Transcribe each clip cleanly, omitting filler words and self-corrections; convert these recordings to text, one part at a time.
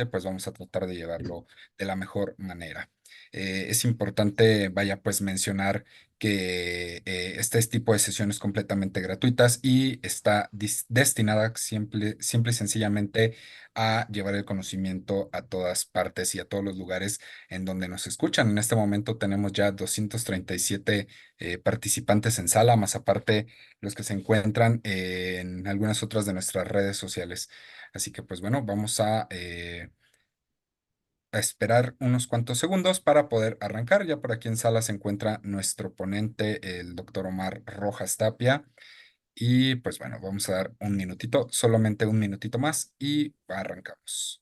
pues vamos a tratar de llevarlo de la mejor manera. Es importante, vaya, pues mencionar que este tipo de sesiones completamente gratuitas y está destinada simple y sencillamente a llevar el conocimiento a todas partes y a todos los lugares en donde nos escuchan. En este momento tenemos ya 237 participantes en sala, más aparte los que se encuentran en algunas otras de nuestras redes sociales. Así que pues bueno, vamos a esperar unos cuantos segundos para poder arrancar. Ya por aquí en sala se encuentra nuestro ponente, el doctor Omar Rojas Tapia. Y pues bueno, vamos a dar un minutito, solamente un minutito más y arrancamos.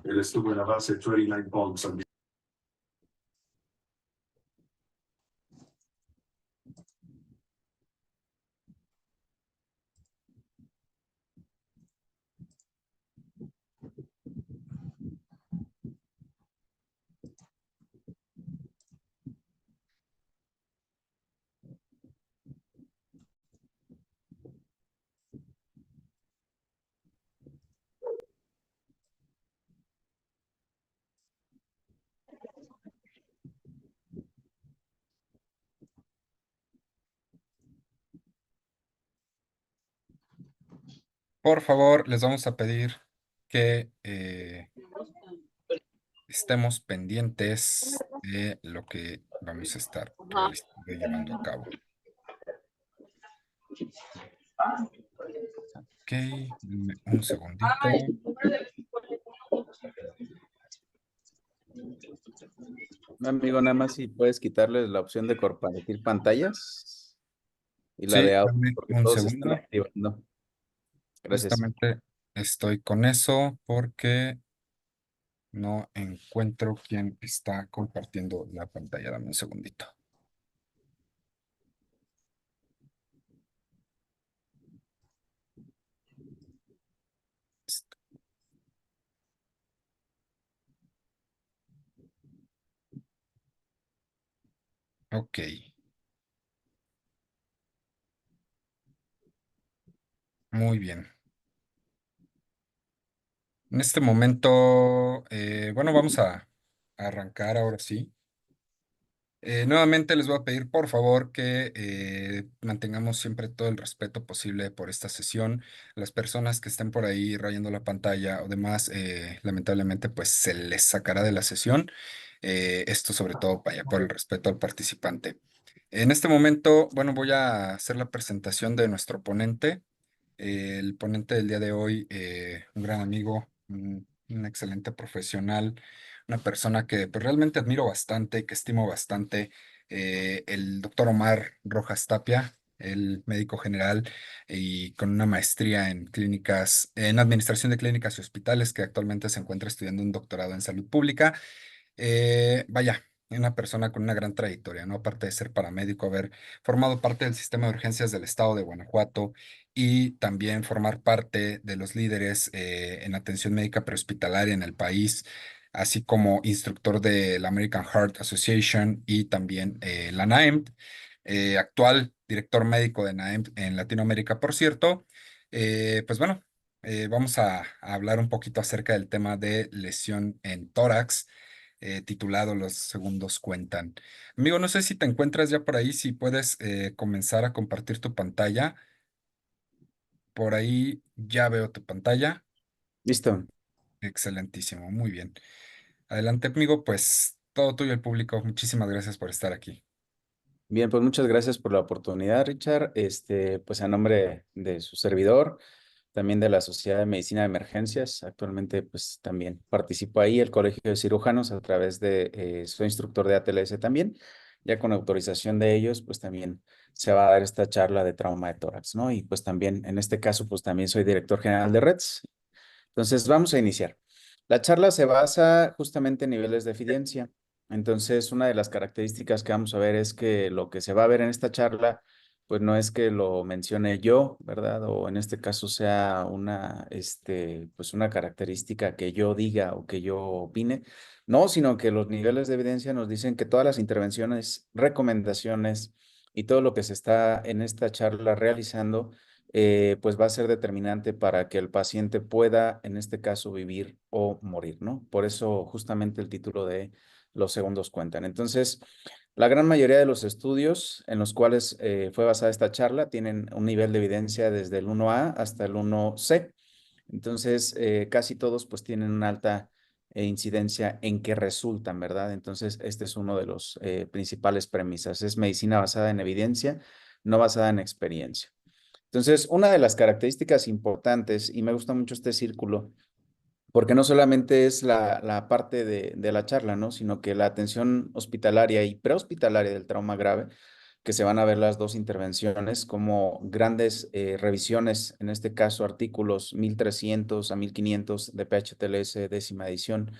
Él estuvo en la base 39 Bombs. Por favor, les vamos a pedir que estemos pendientes de lo que vamos a estar realizando y llevando a cabo. Ok, un segundito. Amigo, nada más si puedes quitarle la opción de compartir pantallas y la Sí, de audio, dame porque un todos se están segundo. activando. Gracias. Justamente estoy con eso porque no encuentro quién está compartiendo la pantalla. Dame un segundito. Ok, muy bien. En este momento, bueno, vamos a arrancar ahora sí. Nuevamente les voy a pedir por favor que mantengamos siempre todo el respeto posible por esta sesión. Las personas que estén por ahí rayando la pantalla o demás, lamentablemente pues se les sacará de la sesión. Esto sobre todo vaya por el respeto al participante. En este momento, bueno, voy a hacer la presentación de nuestro ponente. El ponente del día de hoy, un gran amigo, un excelente profesional, una persona que pues, realmente admiro bastante, que estimo bastante, el doctor Omar Rojas Tapia, el médico general y con una maestría en clínicas, en administración de clínicas y hospitales, que actualmente se encuentra estudiando un doctorado en salud pública. Vaya, una persona con una gran trayectoria, ¿no? Aparte de ser paramédico, haber formado parte del sistema de urgencias del estado de Guanajuato y también formar parte de los líderes en atención médica prehospitalaria en el país, así como instructor de la American Heart Association y también la NAEMT, actual director médico de NAEMT en Latinoamérica, por cierto. Pues bueno, vamos a hablar un poquito acerca del tema de lesión en tórax titulado Los segundos cuentan. Amigo, no sé si te encuentras ya por ahí, si puedes comenzar a compartir tu pantalla. Por ahí ya veo tu pantalla. Listo. Excelentísimo, muy bien. Adelante, amigo, pues todo tuyo el público. Muchísimas gracias por estar aquí. Bien, pues muchas gracias por la oportunidad, Richard. Pues a nombre de su servidor, también de la Sociedad de Medicina de Emergencias, actualmente pues también participo ahí, el Colegio de Cirujanos, a través de, soy instructor de ATLS también, ya con autorización de ellos, pues también se va a dar esta charla de trauma de tórax, ¿no? Y pues también, en este caso, pues también soy director general de REDS. Entonces, vamos a iniciar. La charla se basa justamente en niveles de evidencia. Entonces, una de las características que vamos a ver es que lo que se va a ver en esta charla, pues no es que lo mencione yo, ¿verdad? O en este caso sea una, pues una característica que yo diga o que yo opine. No, sino que los niveles de evidencia nos dicen que todas las intervenciones, recomendaciones y todo lo que se está en esta charla realizando, pues va a ser determinante para que el paciente pueda, en este caso, vivir o morir, ¿no? Por eso justamente el título de Los segundos cuentan. Entonces, la gran mayoría de los estudios en los cuales fue basada esta charla tienen un nivel de evidencia desde el 1A hasta el 1C. Entonces, casi todos pues tienen una alta incidencia en que resultan, ¿verdad? Entonces, este es uno de los principales premisas. Es medicina basada en evidencia, no basada en experiencia. Entonces, una de las características importantes, y me gusta mucho este círculo, porque no solamente es la parte de la charla, ¿no? Sino que la atención hospitalaria y prehospitalaria del trauma grave, que se van a ver las dos intervenciones como grandes revisiones, en este caso artículos 1300 a 1500 de PHTLS décima edición,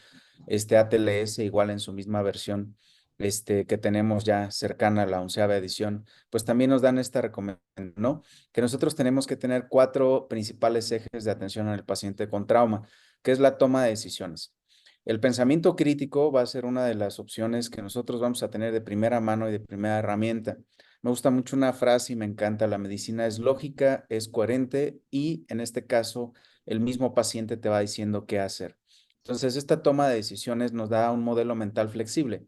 ATLS igual en su misma versión, que tenemos ya cercana a la 11ª edición, pues también nos dan esta recomendación, ¿no? Que nosotros tenemos que tener 4 principales ejes de atención al paciente con trauma, que es la toma de decisiones. El pensamiento crítico va a ser una de las opciones que nosotros vamos a tener de primera mano y de primera herramienta. Me gusta mucho una frase y me encanta: la medicina es lógica, es coherente y en este caso el mismo paciente te va diciendo qué hacer. Entonces, esta toma de decisiones nos da un modelo mental flexible,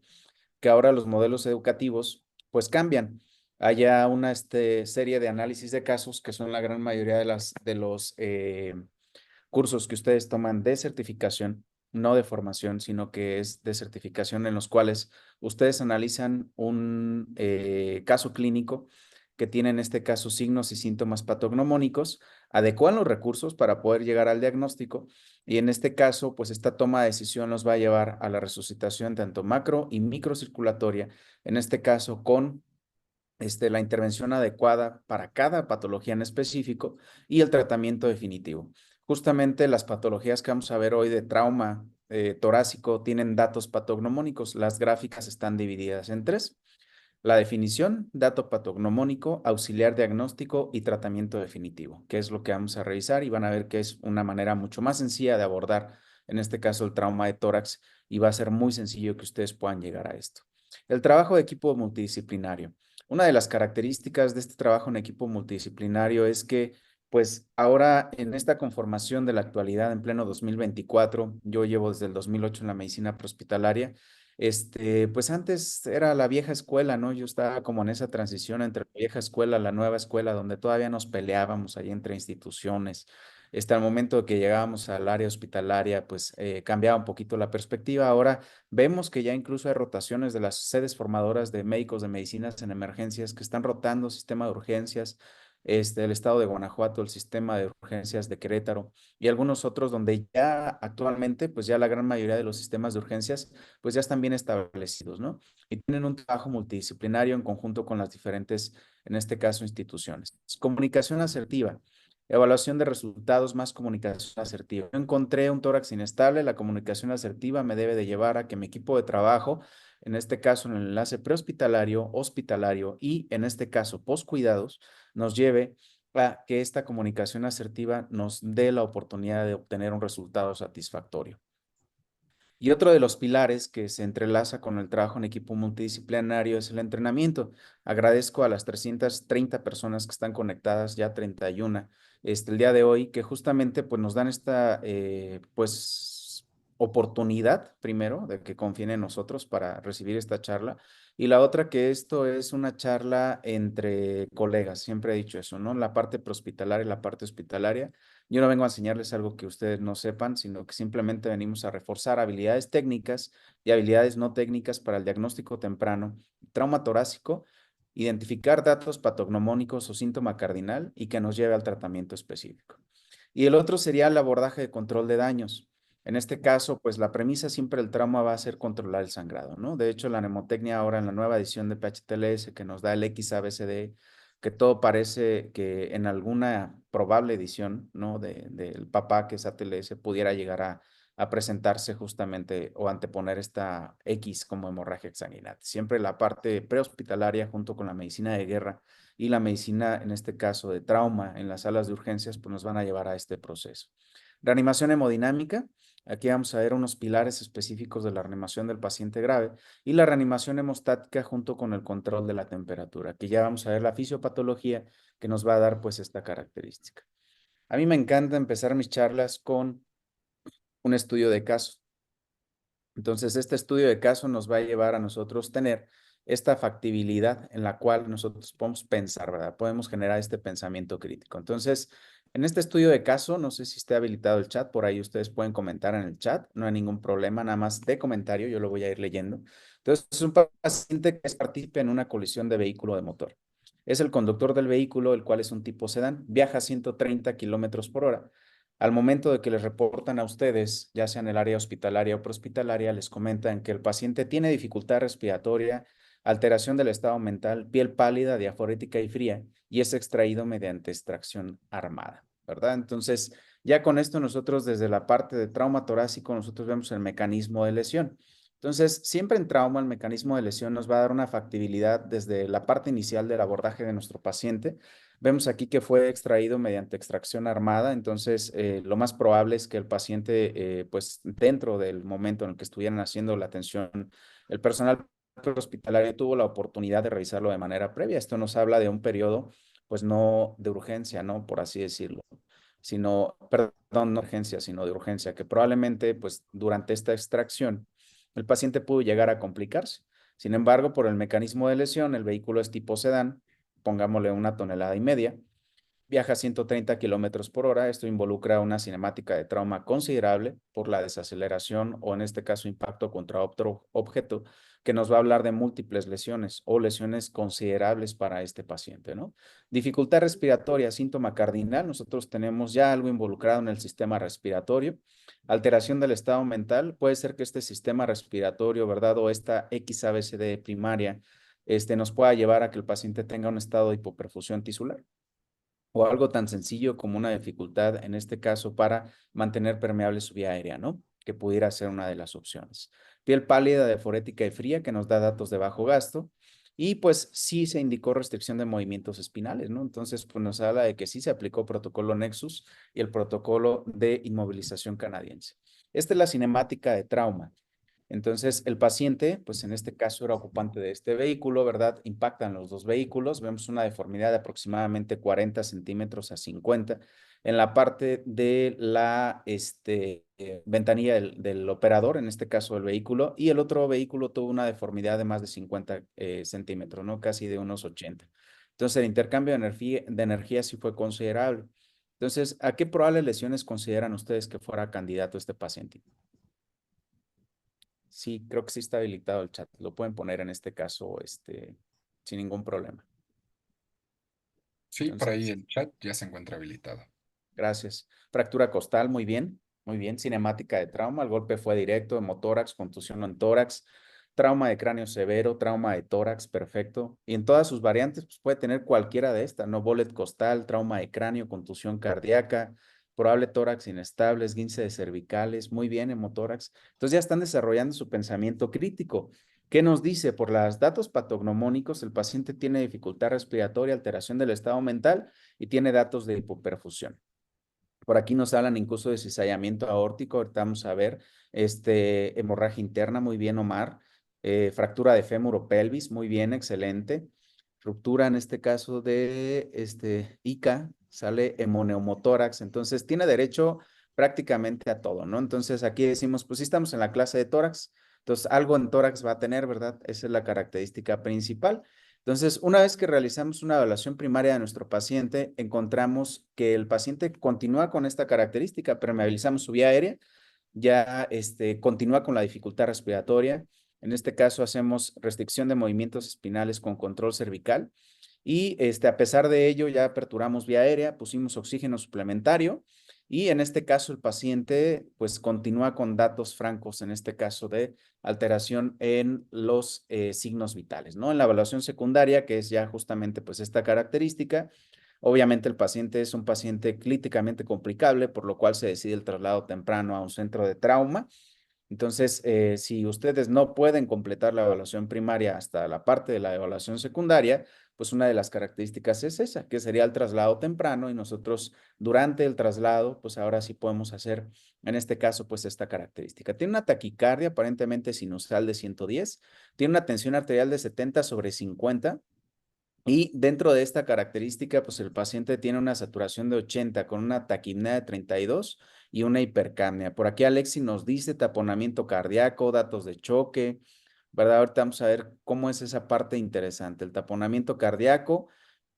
que ahora los modelos educativos pues cambian. Hay ya una serie de análisis de casos que son la gran mayoría de los cursos que ustedes toman de certificación, no de formación, sino que es de certificación, en los cuales ustedes analizan un caso clínico que tiene en este caso signos y síntomas patognomónicos, adecuan los recursos para poder llegar al diagnóstico y en este caso, pues esta toma de decisión nos va a llevar a la resucitación tanto macro y microcirculatoria, en este caso con la intervención adecuada para cada patología en específico y el tratamiento definitivo. Justamente las patologías que vamos a ver hoy de trauma torácico tienen datos patognomónicos. Las gráficas están divididas en 3. La definición, dato patognomónico, auxiliar diagnóstico y tratamiento definitivo, que es lo que vamos a revisar y van a ver que es una manera mucho más sencilla de abordar, en este caso, el trauma de tórax y va a ser muy sencillo que ustedes puedan llegar a esto. El trabajo de equipo multidisciplinario. Una de las características de este trabajo en equipo multidisciplinario es que, pues ahora en esta conformación de la actualidad en pleno 2024, yo llevo desde el 2008 en la medicina prehospitalaria, pues antes era la vieja escuela, ¿no? Yo estaba como en esa transición entre la vieja escuela y la nueva escuela, donde todavía nos peleábamos ahí entre instituciones. Al momento de que llegábamos al área hospitalaria, pues cambiaba un poquito la perspectiva. Ahora vemos que ya incluso hay rotaciones de las sedes formadoras de médicos de medicinas en emergencias que están rotando sistema de urgencias, el estado de Guanajuato, el sistema de urgencias de Querétaro y algunos otros donde ya actualmente, pues ya la gran mayoría de los sistemas de urgencias pues ya están bien establecidos, ¿no? Y tienen un trabajo multidisciplinario en conjunto con las diferentes, en este caso, instituciones. Comunicación asertiva. Evaluación de resultados más comunicación asertiva. Yo encontré un tórax inestable, la comunicación asertiva me debe de llevar a que mi equipo de trabajo, en este caso en el enlace prehospitalario, hospitalario y en este caso postcuidados, nos lleve a que esta comunicación asertiva nos dé la oportunidad de obtener un resultado satisfactorio. Y otro de los pilares que se entrelaza con el trabajo en equipo multidisciplinario es el entrenamiento. Agradezco a las 330 personas que están conectadas, ya 31, el día de hoy, que justamente pues, nos dan esta pues, oportunidad, primero, de que confíen en nosotros para recibir esta charla. Y la otra, que esto es una charla entre colegas, siempre he dicho eso, ¿no? La parte prehospitalaria y la parte hospitalaria. Yo no vengo a enseñarles algo que ustedes no sepan, sino que simplemente venimos a reforzar habilidades técnicas y habilidades no técnicas para el diagnóstico temprano, trauma torácico, identificar datos patognomónicos o síntoma cardinal y que nos lleve al tratamiento específico. Y el otro sería el abordaje de control de daños. En este caso, pues la premisa siempre del trauma va a ser controlar el sangrado, ¿no? De hecho, la mnemotecnia ahora en la nueva edición de PHTLS que nos da el XABCD, que todo parece que en alguna probable edición, ¿no? Del papá que es ATLS pudiera llegar a presentarse justamente o anteponer esta X como hemorragia exsanguinante. Siempre la parte prehospitalaria junto con la medicina de guerra y la medicina, en este caso de trauma en las salas de urgencias, pues nos van a llevar a este proceso. Reanimación hemodinámica. Aquí vamos a ver unos pilares específicos de la reanimación del paciente grave y la reanimación hemostática junto con el control de la temperatura. Aquí ya vamos a ver la fisiopatología que nos va a dar pues esta característica. A mí me encanta empezar mis charlas con un estudio de caso. Entonces, este estudio de caso nos va a llevar a nosotros tener esta factibilidad en la cual nosotros podemos pensar, ¿verdad? Podemos generar este pensamiento crítico. Entonces, en este estudio de caso, no sé si esté habilitado el chat, por ahí ustedes pueden comentar en el chat, no hay ningún problema, nada más de comentario, yo lo voy a ir leyendo. Entonces, es un paciente que es partícipe en una colisión de vehículo de motor. Es el conductor del vehículo, el cual es un tipo sedán, viaja a 130 kilómetros por hora. Al momento de que les reportan a ustedes, ya sea en el área hospitalaria o prehospitalaria, les comentan que el paciente tiene dificultad respiratoria, alteración del estado mental, piel pálida, diaforética y fría, y es extraído mediante extracción armada, ¿verdad? Entonces, ya con esto nosotros desde la parte de trauma torácico, nosotros vemos el mecanismo de lesión. Entonces, siempre en trauma, el mecanismo de lesión nos va a dar una factibilidad desde la parte inicial del abordaje de nuestro paciente. Vemos aquí que fue extraído mediante extracción armada, entonces lo más probable es que el paciente, pues dentro del momento en el que estuvieran haciendo la atención, el personal hospitalario tuvo la oportunidad de revisarlo de manera previa. Esto nos habla de un periodo, pues no de urgencia, ¿no? Por así decirlo, sino, perdón, no urgencia, sino de urgencia, que probablemente, pues durante esta extracción, el paciente pudo llegar a complicarse. Sin embargo, por el mecanismo de lesión, el vehículo es tipo sedán, pongámosle 1,5 toneladas, viaja a 130 kilómetros por hora. Esto involucra una cinemática de trauma considerable por la desaceleración o en este caso impacto contra otro objeto que nos va a hablar de múltiples lesiones o lesiones considerables para este paciente, ¿no? Dificultad respiratoria, síntoma cardinal. Nosotros tenemos ya algo involucrado en el sistema respiratorio. Alteración del estado mental. Puede ser que este sistema respiratorio, ¿verdad? O esta XABCD primaria nos pueda llevar a que el paciente tenga un estado de hipoperfusión tisular o algo tan sencillo como una dificultad, en este caso, para mantener permeable su vía aérea, ¿no? Que pudiera ser una de las opciones. Piel pálida, diaforética y fría, que nos da datos de bajo gasto. Y pues sí se indicó restricción de movimientos espinales, ¿no? Entonces, pues nos habla de que sí se aplicó protocolo Nexus y el protocolo de inmovilización canadiense. Esta es la cinemática de trauma. Entonces, el paciente, pues en este caso era ocupante de este vehículo, ¿verdad? Impactan los dos vehículos. Vemos una deformidad de aproximadamente 40 centímetros a 50 en la parte de la ventanilla del operador, en este caso el vehículo, y el otro vehículo tuvo una deformidad de más de 50 centímetros, ¿no? Casi de unos 80. Entonces, el intercambio de energía sí fue considerable. Entonces, ¿a qué probables lesiones consideran ustedes que fuera candidato este paciente? Sí, creo que sí está habilitado el chat. Lo pueden poner en este caso, sin ningún problema. Sí, por ahí Entonces, el chat ya se encuentra habilitado. gracias. Fractura costal, muy bien. Muy bien. Cinemática de trauma. El golpe fue directo, hemotórax, contusión en tórax, trauma de cráneo severo, trauma de tórax, perfecto. Y en todas sus variantes, pues puede tener cualquiera de estas, ¿no? Bolet costal, trauma de cráneo, contusión cardíaca, probable tórax inestable, esguince de cervicales, muy bien, hemotórax. Entonces ya están desarrollando su pensamiento crítico. ¿Qué nos dice? Por los datos patognomónicos, el paciente tiene dificultad respiratoria, alteración del estado mental y tiene datos de hipoperfusión. Por aquí nos hablan incluso de cizallamiento aórtico, ahorita vamos a ver, hemorragia interna, muy bien, Omar. Fractura de fémur o pelvis, muy bien, excelente. Ruptura en este caso de ICA, sale hemoneumotórax, entonces tiene derecho prácticamente a todo, ¿no? Entonces aquí decimos, pues sí estamos en la clase de tórax, entonces algo en tórax va a tener, ¿verdad? Esa es la característica principal. Entonces, una vez que realizamos una evaluación primaria de nuestro paciente, encontramos que el paciente continúa con esta característica, permeabilizamos su vía aérea, ya continúa con la dificultad respiratoria. En este caso, hacemos restricción de movimientos espinales con control cervical y a pesar de ello, ya aperturamos vía aérea, pusimos oxígeno suplementario y en este caso el paciente pues continúa con datos francos, en este caso de alteración en los signos vitales, ¿no? En la evaluación secundaria, que es ya justamente pues esta característica, obviamente el paciente es un paciente clínicamente complicable, por lo cual se decide el traslado temprano a un centro de trauma. Entonces, si ustedes no pueden completar la evaluación primaria hasta la parte de la evaluación secundaria, pues una de las características es esa, que sería el traslado temprano y nosotros durante el traslado, pues ahora sí podemos hacer, en este caso, pues esta característica. Tiene una taquicardia aparentemente sinusal de 110, tiene una tensión arterial de 70/50 y dentro de esta característica, pues el paciente tiene una saturación de 80 con una taquipnea de 32 y una hipercapnia. Por aquí Alexi nos dice taponamiento cardíaco, datos de choque, ¿verdad? Ahorita vamos a ver cómo es esa parte interesante. El taponamiento cardíaco,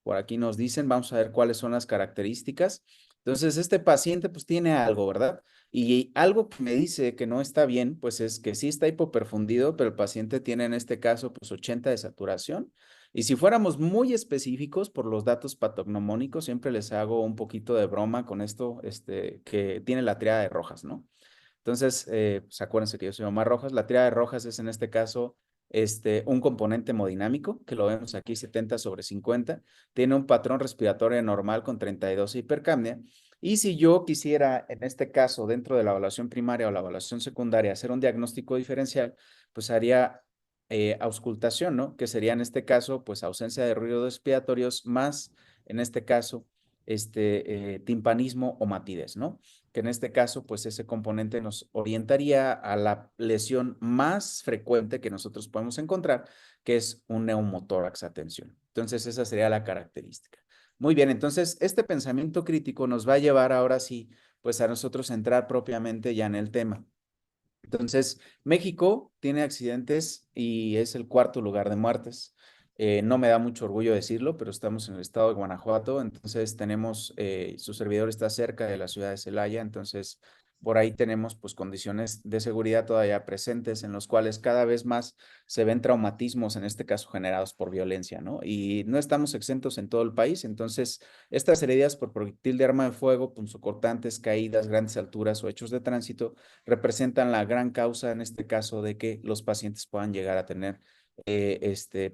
por aquí nos dicen, vamos a ver cuáles son las características. Entonces, este paciente pues tiene algo, ¿verdad? Y algo que me dice que no está bien, pues es que sí está hipoperfundido, pero el paciente tiene en este caso pues 80 de saturación. Y si fuéramos muy específicos por los datos patognomónicos, siempre les hago un poquito de broma con esto, que tiene la tríada de Rojas, ¿no? Entonces, pues acuérdense que yo soy Omar Rojas. La tríada de Rojas es en este caso un componente hemodinámico, que lo vemos aquí 70/50. Tiene un patrón respiratorio normal con 32 hipercapnia. Y si yo quisiera, en este caso, dentro de la evaluación primaria o la evaluación secundaria, hacer un diagnóstico diferencial, pues haría auscultación, ¿no? Que sería en este caso, pues ausencia de ruidos respiratorios más, en este caso, timpanismo o matidez, ¿no? Que en este caso, pues ese componente nos orientaría a la lesión más frecuente que nosotros podemos encontrar, que es un neumotórax a tensión. Entonces, esa sería la característica. Muy bien, entonces, este pensamiento crítico nos va a llevar ahora sí, pues a nosotros entrar propiamente ya en el tema. Entonces, México tiene accidentes y es el cuarto lugar de muertes. No me da mucho orgullo decirlo, pero estamos en el estado de Guanajuato, entonces tenemos, su servidor está cerca de la ciudad de Celaya, entonces por ahí tenemos pues condiciones de seguridad todavía presentes en los cuales cada vez más se ven traumatismos, en este caso generados por violencia, ¿no? Y no estamos exentos en todo el país, entonces estas heridas por proyectil de arma de fuego, punzocortantes, caídas, grandes alturas o hechos de tránsito representan la gran causa en este caso de que los pacientes puedan llegar a tener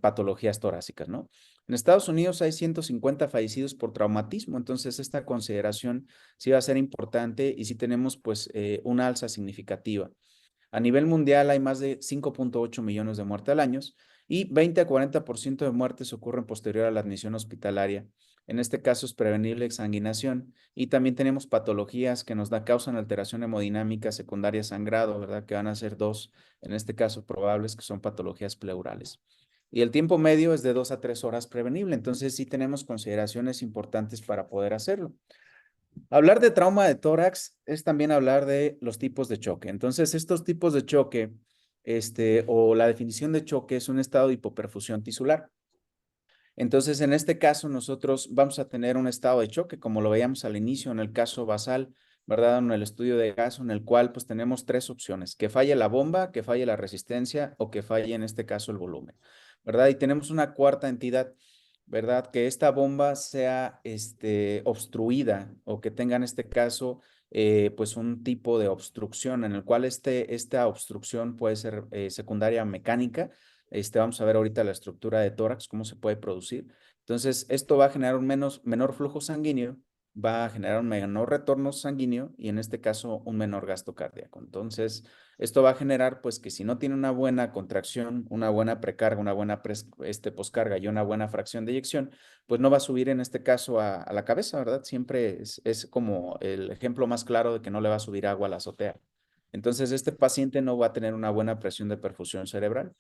patologías torácicas, ¿no? En Estados Unidos hay 150 fallecidos por traumatismo, entonces esta consideración sí va a ser importante y sí tenemos pues una alza significativa. A nivel mundial hay más de 5.8 millones de muertes al año y 20 a 40% de muertes ocurren posterior a la admisión hospitalaria. En este caso es prevenible exsanguinación y también tenemos patologías que nos causan alteración hemodinámica secundaria sangrado, ¿verdad? Que van a ser dos, en este caso probables, que son patologías pleurales. Y el tiempo medio es de 2 a 3 horas prevenible, entonces sí tenemos consideraciones importantes para poder hacerlo. Hablar de trauma de tórax es también hablar de los tipos de choque. Entonces, estos tipos de choque, o la definición de choque es un estado de hipoperfusión tisular. Entonces, en este caso, nosotros vamos a tener un estado de choque, como lo veíamos al inicio en el caso basal, ¿verdad? En el estudio de caso, en el cual pues tenemos tres opciones, que falle la bomba, que falle la resistencia o que falle en este caso el volumen, ¿verdad? Y tenemos una cuarta entidad, ¿verdad? Que esta bomba sea obstruida o que tenga en este caso pues un tipo de obstrucción en el cual esta obstrucción puede ser secundaria mecánica. Vamos a ver ahorita la estructura de tórax, cómo se puede producir. Entonces, esto va a generar un menor flujo sanguíneo, va a generar un menor retorno sanguíneo y en este caso un menor gasto cardíaco. Entonces, esto va a generar pues que si no tiene una buena contracción, una buena precarga, una buena poscarga y una buena fracción de eyección, pues no va a subir en este caso a la cabeza, ¿verdad? Siempre es como el ejemplo más claro de que no le va a subir agua a la azotea. Entonces, este paciente no va a tener una buena presión de perfusión cerebral.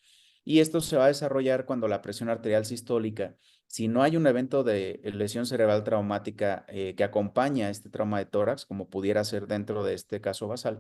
Y esto se va a desarrollar cuando la presión arterial sistólica, si no hay un evento de lesión cerebral traumática que acompaña este trauma de tórax, como pudiera ser dentro de este caso basal,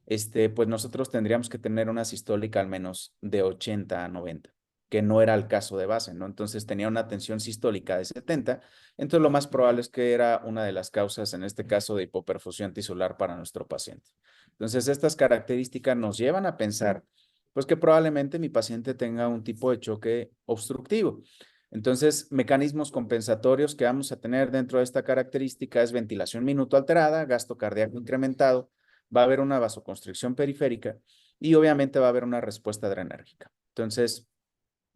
pues nosotros tendríamos que tener una sistólica al menos de 80 a 90, que no era el caso de base, ¿no? Entonces tenía una tensión sistólica de 70, entonces lo más probable es que era una de las causas, en este caso, de hipoperfusión tisular para nuestro paciente. Entonces estas características nos llevan a pensar pues que probablemente mi paciente tenga un tipo de choque obstructivo. Entonces, mecanismos compensatorios que vamos a tener dentro de esta característica es ventilación minuto alterada, gasto cardíaco incrementado, va a haber una vasoconstricción periférica y obviamente va a haber una respuesta adrenérgica. Entonces,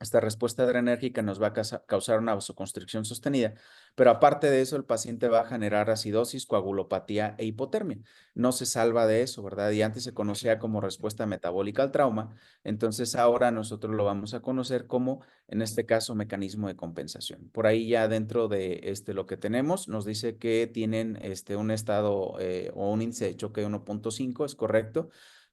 Esta respuesta adrenérgica nos va a causar una vasoconstricción sostenida, pero aparte de eso, el paciente va a generar acidosis, coagulopatía e hipotermia. No se salva de eso, ¿verdad? Y antes se conocía como respuesta metabólica al trauma, entonces ahora nosotros lo vamos a conocer como, en este caso, mecanismo de compensación. Por ahí ya dentro de lo que tenemos, nos dice que tienen un estado o un índice de choque de 1.5, es correcto,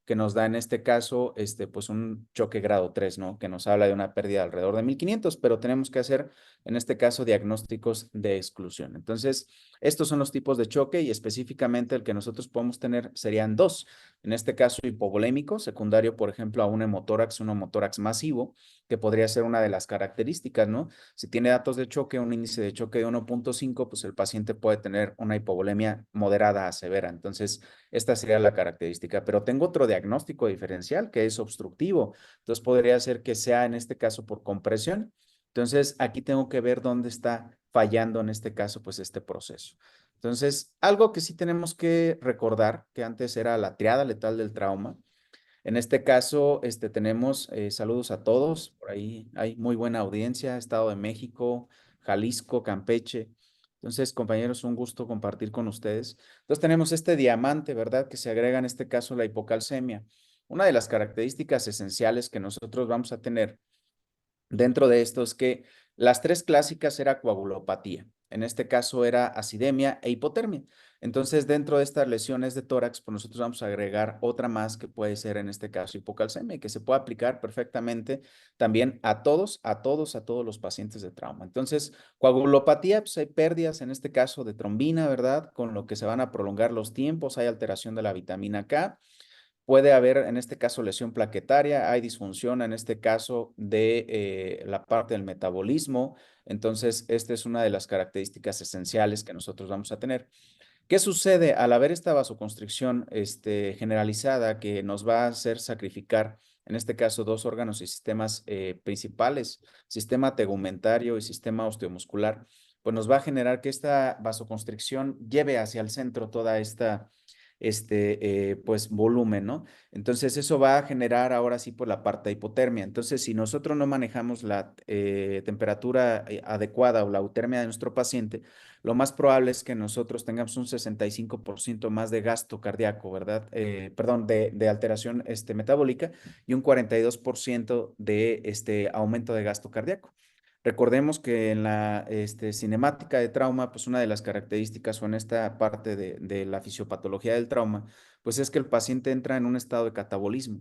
que nos da en este caso, pues un choque grado 3, ¿no? Que nos habla de una pérdida de alrededor de 1500, pero tenemos que hacer, en este caso, diagnósticos de exclusión. Entonces, estos son los tipos de choque y específicamente el que nosotros podemos tener serían dos. En este caso, hipovolémico, secundario, por ejemplo, a un hemotórax, un hemotórax masivo, que podría ser una de las características, ¿no? Si tiene datos de choque, un índice de choque de 1.5, pues el paciente puede tener una hipovolemia moderada a severa. Entonces, esta sería la característica, pero tengo otro diagnóstico diferencial que es obstructivo. Entonces podría ser que sea en este caso por compresión. Entonces aquí tengo que ver dónde está fallando en este caso pues este proceso. Entonces, algo que sí tenemos que recordar, que antes era la triada letal del trauma. En este caso, tenemos saludos a todos. Por ahí hay muy buena audiencia, Estado de México, Jalisco, Campeche. Entonces, compañeros, un gusto compartir con ustedes. Entonces, tenemos este diamante, ¿verdad? Que se agrega en este caso la hipocalcemia. Una de las características esenciales que nosotros vamos a tener dentro de esto es que las tres clásicas era coagulopatía. En este caso era acidemia e hipotermia. Entonces, dentro de estas lesiones de tórax, pues nosotros vamos a agregar otra más que puede ser en este caso hipocalcemia y que se puede aplicar perfectamente también a todos los pacientes de trauma. Entonces, coagulopatía, pues hay pérdidas en este caso de trombina, ¿verdad? Con lo que se van a prolongar los tiempos, hay alteración de la vitamina K. Puede haber, en este caso, lesión plaquetaria, hay disfunción, en este caso, de la parte del metabolismo. Entonces, esta es una de las características esenciales que nosotros vamos a tener. ¿Qué sucede al haber esta vasoconstricción generalizada que nos va a hacer sacrificar, en este caso, dos órganos y sistemas principales, sistema tegumentario y sistema osteomuscular? Pues nos va a generar que esta vasoconstricción lleve hacia el centro toda esta pues volumen, ¿no? Entonces eso va a generar ahora sí por la parte de hipotermia. Entonces, si nosotros no manejamos la temperatura adecuada o la eutermia de nuestro paciente, lo más probable es que nosotros tengamos un 65% más de gasto cardíaco, ¿verdad? Perdón, de alteración metabólica y un 42% de aumento de gasto cardíaco. Recordemos que en la cinemática de trauma, pues una de las características o en esta parte de la fisiopatología del trauma, pues es que el paciente entra en un estado de catabolismo.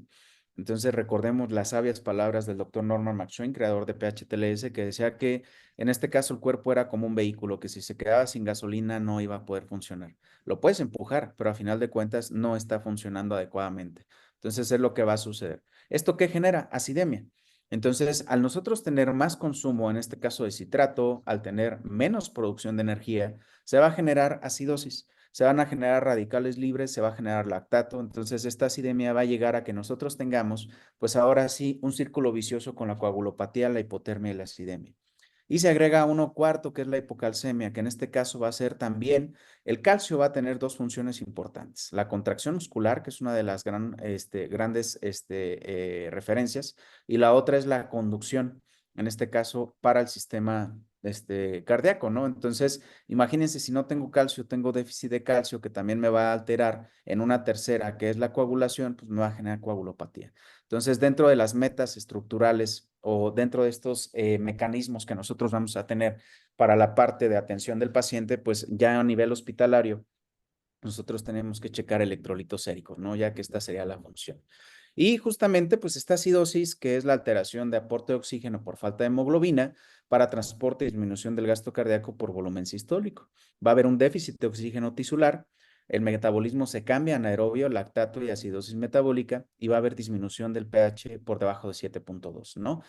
Entonces recordemos las sabias palabras del doctor Norman McSwain, creador de PHTLS, que decía que en este caso el cuerpo era como un vehículo que si se quedaba sin gasolina no iba a poder funcionar. Lo puedes empujar, pero a final de cuentas no está funcionando adecuadamente. Entonces es lo que va a suceder. ¿Esto qué genera? Acidemia. Entonces, al nosotros tener más consumo, en este caso de citrato, al tener menos producción de energía, se va a generar acidosis, se van a generar radicales libres, se va a generar lactato. Entonces, esta acidemia va a llegar a que nosotros tengamos, pues ahora sí, un círculo vicioso con la coagulopatía, la hipotermia y la acidemia. Y se agrega uno cuarto, que es la hipocalcemia, que en este caso va a ser también, el calcio va a tener dos funciones importantes. La contracción muscular, que es una de las grandes referencias, y la otra es la conducción, en este caso para el sistema cardíaco, ¿no? Entonces, imagínense si no tengo calcio, tengo déficit de calcio, que también me va a alterar en una tercera, que es la coagulación, pues me va a generar coagulopatía. Entonces, dentro de las metas estructurales o dentro de estos mecanismos que nosotros vamos a tener para la parte de atención del paciente, pues ya a nivel hospitalario, nosotros tenemos que checar electrolitos séricos, ¿no? Ya que esta sería la función. Y justamente, pues esta acidosis, que es la alteración de aporte de oxígeno por falta de hemoglobina para transporte y disminución del gasto cardíaco por volumen sistólico. Va a haber un déficit de oxígeno tisular, el metabolismo se cambia a anaerobio, lactato y acidosis metabólica y va a haber disminución del pH por debajo de 7.2, ¿no?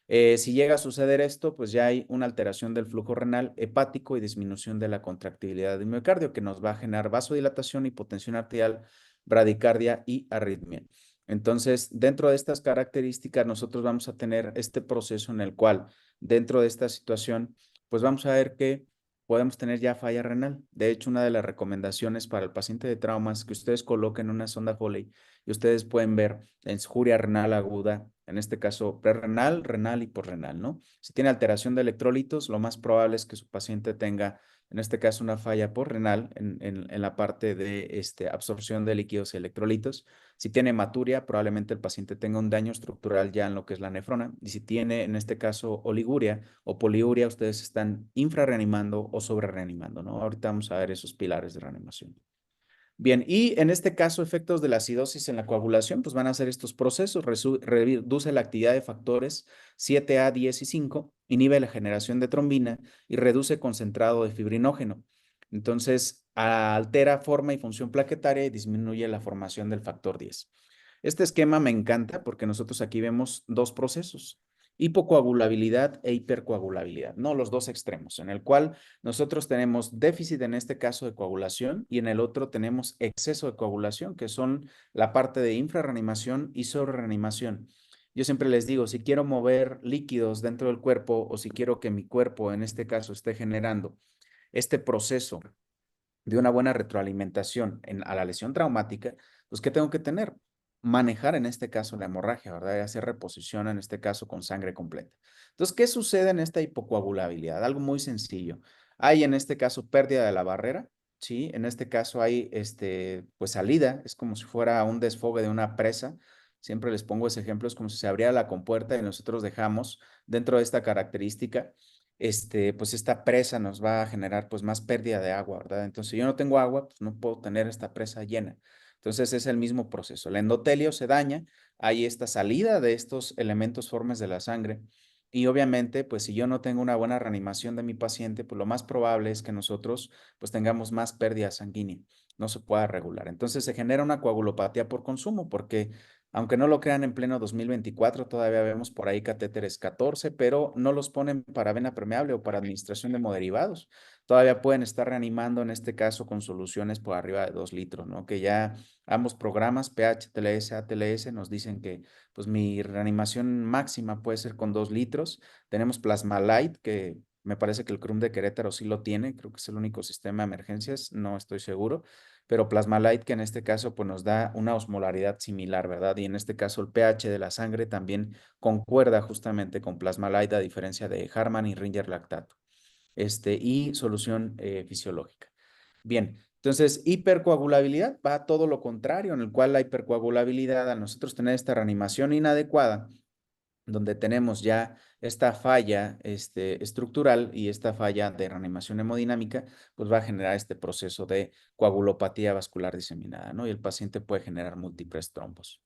Si llega a suceder esto, pues ya hay una alteración del flujo renal hepático y disminución de la contractibilidad del miocardio, que nos va a generar vasodilatación, hipotensión arterial, bradicardia y arritmia. Entonces, dentro de estas características, nosotros vamos a tener este proceso en el cual, dentro de esta situación, pues vamos a ver que podemos tener ya falla renal. De hecho, una de las recomendaciones para el paciente de traumas es que ustedes coloquen una sonda Foley y ustedes pueden ver la insuria renal aguda, en este caso prerrenal, renal y posrenal, ¿no? Si tiene alteración de electrolitos, lo más probable es que su paciente tenga, en este caso, una falla posrenal en la parte de absorción de líquidos y electrolitos. Si tiene hematuria, probablemente el paciente tenga un daño estructural ya en lo que es la nefrona. Y si tiene, en este caso, oliguria o poliuria, ustedes están infrarreanimando o sobrereanimando, ¿no? Ahorita vamos a ver esos pilares de reanimación. Bien, y en este caso, efectos de la acidosis en la coagulación, pues van a ser estos procesos, reduce la actividad de factores 7A, 10 y 5, inhibe la generación de trombina y reduce concentrado de fibrinógeno. Entonces, altera forma y función plaquetaria y disminuye la formación del factor 10. Este esquema me encanta porque nosotros aquí vemos dos procesos, hipocoagulabilidad e hipercoagulabilidad, no los dos extremos, en el cual nosotros tenemos déficit en este caso de coagulación y en el otro tenemos exceso de coagulación, que son la parte de infrarreanimación y sobrereanimación. Yo siempre les digo, si quiero mover líquidos dentro del cuerpo o si quiero que mi cuerpo en este caso esté generando este proceso de una buena retroalimentación a la lesión traumática, pues ¿qué tengo que tener? Manejar en este caso la hemorragia, ¿verdad? Y hacer reposición en este caso con sangre completa. Entonces, ¿qué sucede en esta hipocoagulabilidad? Algo muy sencillo. Hay en este caso pérdida de la barrera, ¿sí? En este caso hay pues salida, es como si fuera un desfogue de una presa. Siempre les pongo ese ejemplo, es como si se abriera la compuerta y nosotros dejamos dentro de esta característica pues esta presa nos va a generar pues más pérdida de agua, ¿verdad? Entonces, si yo no tengo agua, pues no puedo tener esta presa llena. Entonces, es el mismo proceso. El endotelio se daña, hay esta salida de estos elementos formes de la sangre y obviamente, pues si yo no tengo una buena reanimación de mi paciente, pues lo más probable es que nosotros pues tengamos más pérdida sanguínea, no se pueda regular. Entonces, se genera una coagulopatía por consumo porque aunque no lo crean, en pleno 2024 todavía vemos por ahí catéteres 14, pero no los ponen para vena permeable o para administración de hemoderivados. Todavía pueden estar reanimando en este caso con soluciones por arriba de 2 litros, ¿no? Que ya ambos programas, PH, TLS, ATLS, nos dicen que pues mi reanimación máxima puede ser con 2 litros. Tenemos Plasma Light, que me parece que el CRUM de Querétaro sí lo tiene, creo que es el único sistema de emergencias, no estoy seguro, pero Plasma Light que en este caso pues nos da una osmolaridad similar, ¿verdad? Y en este caso el pH de la sangre también concuerda justamente con Plasma Light a diferencia de Harman y Ringer lactato, y solución fisiológica. Bien, entonces hipercoagulabilidad va a todo lo contrario, en el cual la hipercoagulabilidad, a nosotros tener esta reanimación inadecuada, donde tenemos ya esta falla estructural y esta falla de reanimación hemodinámica, pues va a generar este proceso de coagulopatía vascular diseminada, ¿no? Y el paciente puede generar múltiples trombos.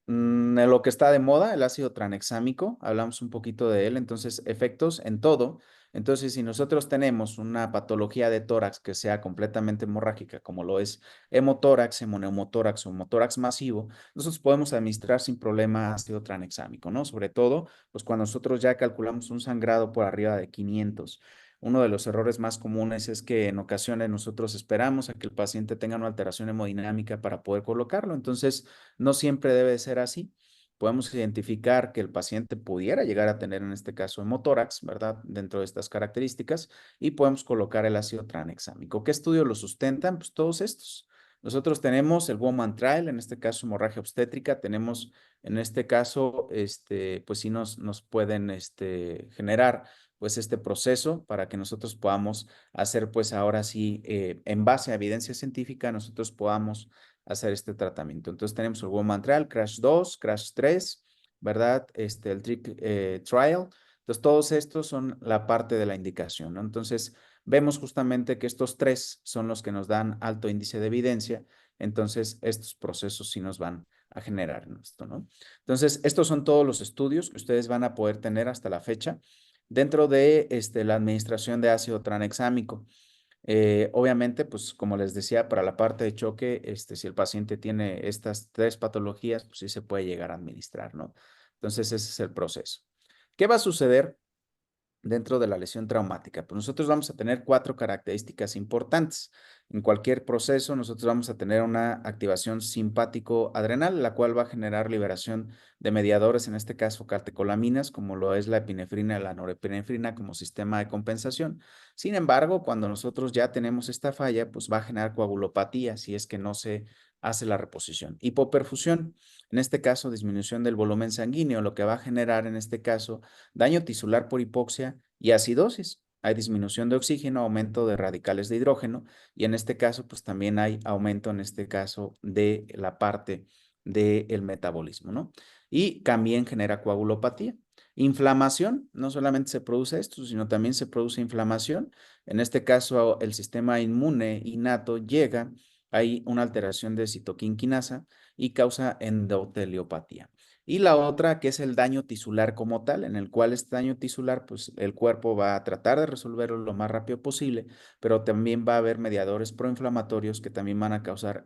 En lo que está de moda, el ácido tranexámico, hablamos un poquito de él, entonces efectos en todo. Entonces, si nosotros tenemos una patología de tórax que sea completamente hemorrágica, como lo es hemotórax, hemoneumotórax o hemotórax masivo, nosotros podemos administrar sin problema ácido tranexámico, ¿no? Sobre todo, pues cuando nosotros ya calculamos un sangrado por arriba de 500. Uno de los errores más comunes es que en ocasiones nosotros esperamos a que el paciente tenga una alteración hemodinámica para poder colocarlo. Entonces, no siempre debe ser así. Podemos identificar que el paciente pudiera llegar a tener en este caso hemotórax, ¿verdad? Dentro de estas características y podemos colocar el ácido tranexámico. ¿Qué estudios lo sustentan? Pues todos estos. Nosotros tenemos el Woman Trial, en este caso hemorragia obstétrica, tenemos en este caso, pues sí nos pueden generar pues este proceso para que nosotros podamos hacer pues ahora sí, en base a evidencia científica, nosotros podamos hacer este tratamiento. Entonces tenemos el Woman Trial, Crash 2, Crash 3, ¿verdad? El Trial. Entonces todos estos son la parte de la indicación, ¿no? Entonces vemos justamente que estos tres son los que nos dan alto índice de evidencia. Entonces estos procesos sí nos van a generar esto, ¿no? Entonces estos son todos los estudios que ustedes van a poder tener hasta la fecha dentro de la administración de ácido tranexámico. Obviamente, pues como les decía, para la parte de choque, si el paciente tiene estas tres patologías, pues sí se puede llegar a administrar, ¿no? Entonces, ese es el proceso. ¿Qué va a suceder dentro de la lesión traumática? Pues nosotros vamos a tener 4 características importantes. En cualquier proceso, nosotros vamos a tener una activación simpático-adrenal, la cual va a generar liberación de mediadores, en este caso catecolaminas, como lo es la epinefrina y la norepinefrina como sistema de compensación. Sin embargo, cuando nosotros ya tenemos esta falla, pues va a generar coagulopatía si es que no se hace la reposición. Hipoperfusión, en este caso disminución del volumen sanguíneo, lo que va a generar en este caso daño tisular por hipoxia y acidosis. Hay disminución de oxígeno, aumento de radicales de hidrógeno y en este caso pues también hay aumento en este caso de la parte del metabolismo, ¿no? Y también genera coagulopatía. Inflamación, no solamente se produce esto, sino también se produce inflamación. En este caso el sistema inmune innato llega, hay una alteración de citoquinquinasa y causa endoteliopatía. Y la otra que es el daño tisular como tal, en el cual este daño tisular, pues el cuerpo va a tratar de resolverlo lo más rápido posible, pero también va a haber mediadores proinflamatorios que también van a causar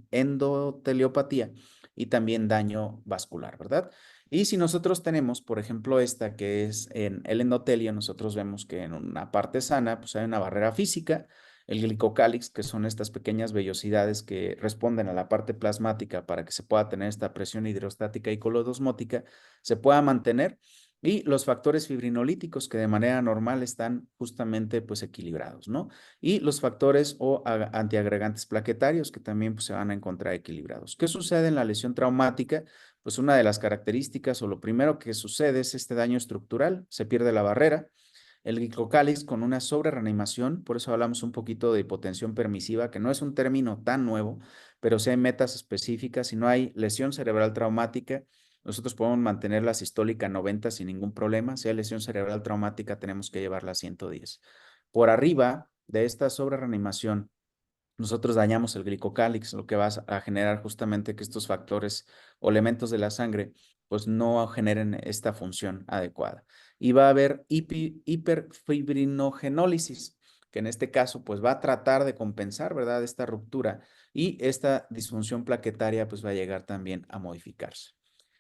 endoteliopatía y también daño vascular, ¿verdad? Y si nosotros tenemos, por ejemplo, esta que es en el endotelio, nosotros vemos que en una parte sana, pues hay una barrera física, el glicocálix, que son estas pequeñas vellosidades que responden a la parte plasmática para que se pueda tener esta presión hidrostática y colodosmótica, se pueda mantener, y los factores fibrinolíticos que de manera normal están justamente pues equilibrados, ¿no? Y los factores o antiagregantes plaquetarios que también pues, se van a encontrar equilibrados. ¿Qué sucede en la lesión traumática? Pues una de las características o lo primero que sucede es este daño estructural, se pierde la barrera, el glicocálix con una sobrereanimación, por eso hablamos un poquito de hipotensión permisiva, que no es un término tan nuevo, pero sí hay metas específicas. Si no hay lesión cerebral traumática, nosotros podemos mantener la sistólica 90 sin ningún problema. Si hay lesión cerebral traumática, tenemos que llevarla a 110. Por arriba de esta sobrereanimación, nosotros dañamos el glicocálix, lo que va a generar justamente que estos factores o elementos de la sangre pues no generen esta función adecuada. Y va a haber hiperfibrinogenólisis, que en este caso pues va a tratar de compensar, ¿verdad?, esta ruptura y esta disfunción plaquetaria pues va a llegar también a modificarse.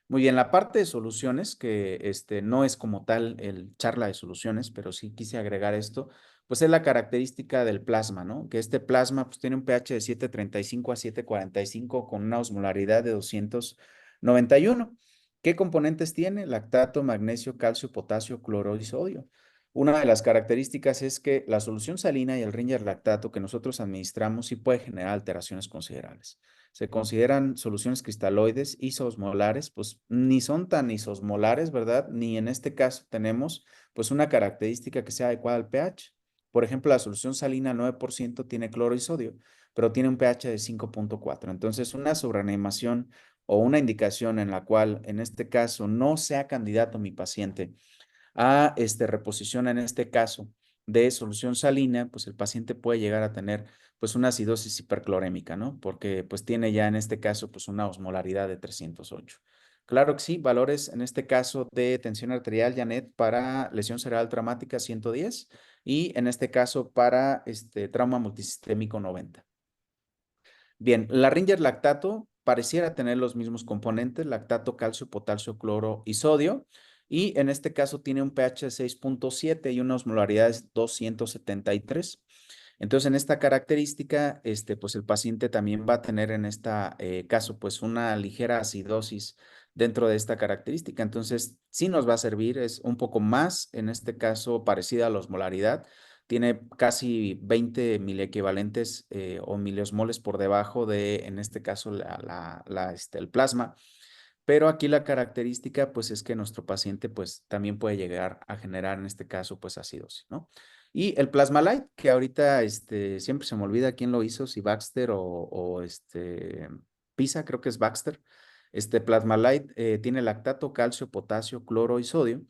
Muy bien, la parte de soluciones, que no es como tal el charla de soluciones, pero sí quise agregar esto, pues es la característica del plasma, ¿no? Que este plasma pues tiene un pH de 7.35 a 7.45 con una osmolaridad de 291. ¿Qué componentes tiene? Lactato, magnesio, calcio, potasio, cloro y sodio. Una de las características es que la solución salina y el Ringer lactato que nosotros administramos sí puede generar alteraciones considerables. Se consideran soluciones cristaloides isosmolares, pues ni son tan isosmolares, ¿verdad? Ni en este caso tenemos pues una característica que sea adecuada al pH. Por ejemplo, la solución salina 9% tiene cloro y sodio, pero tiene un pH de 5.4. Entonces, una sobreanimación o una indicación en la cual, en este caso, no sea candidato mi paciente a reposición, en este caso, de solución salina, pues el paciente puede llegar a tener pues una acidosis hiperclorémica, ¿no? Porque pues tiene ya en este caso pues una osmolaridad de 308. Claro que sí, valores en este caso de tensión arterial, Janet, para lesión cerebral traumática 110 y en este caso para trauma multisistémico 90. Bien, la Ringer lactato pareciera tener los mismos componentes, lactato, calcio, potasio, cloro y sodio, y en este caso tiene un pH de 6.7 y una osmolaridad de 273. Entonces, en esta característica, pues el paciente también va a tener en este caso, pues una ligera acidosis dentro de esta característica. Entonces, sí nos va a servir, es un poco más, en este caso, parecida a la osmolaridad. Tiene casi 20 miliequivalentes o miliosmoles por debajo de, en este caso, el plasma. Pero aquí la característica, pues, es que nuestro paciente, pues, también puede llegar a generar, en este caso, pues, acidosis, ¿no? Y el Plasma Light, que ahorita, siempre se me olvida quién lo hizo, si Baxter o Pisa, creo que es Baxter. Este Plasma Light tiene lactato, calcio, potasio, cloro y sodio,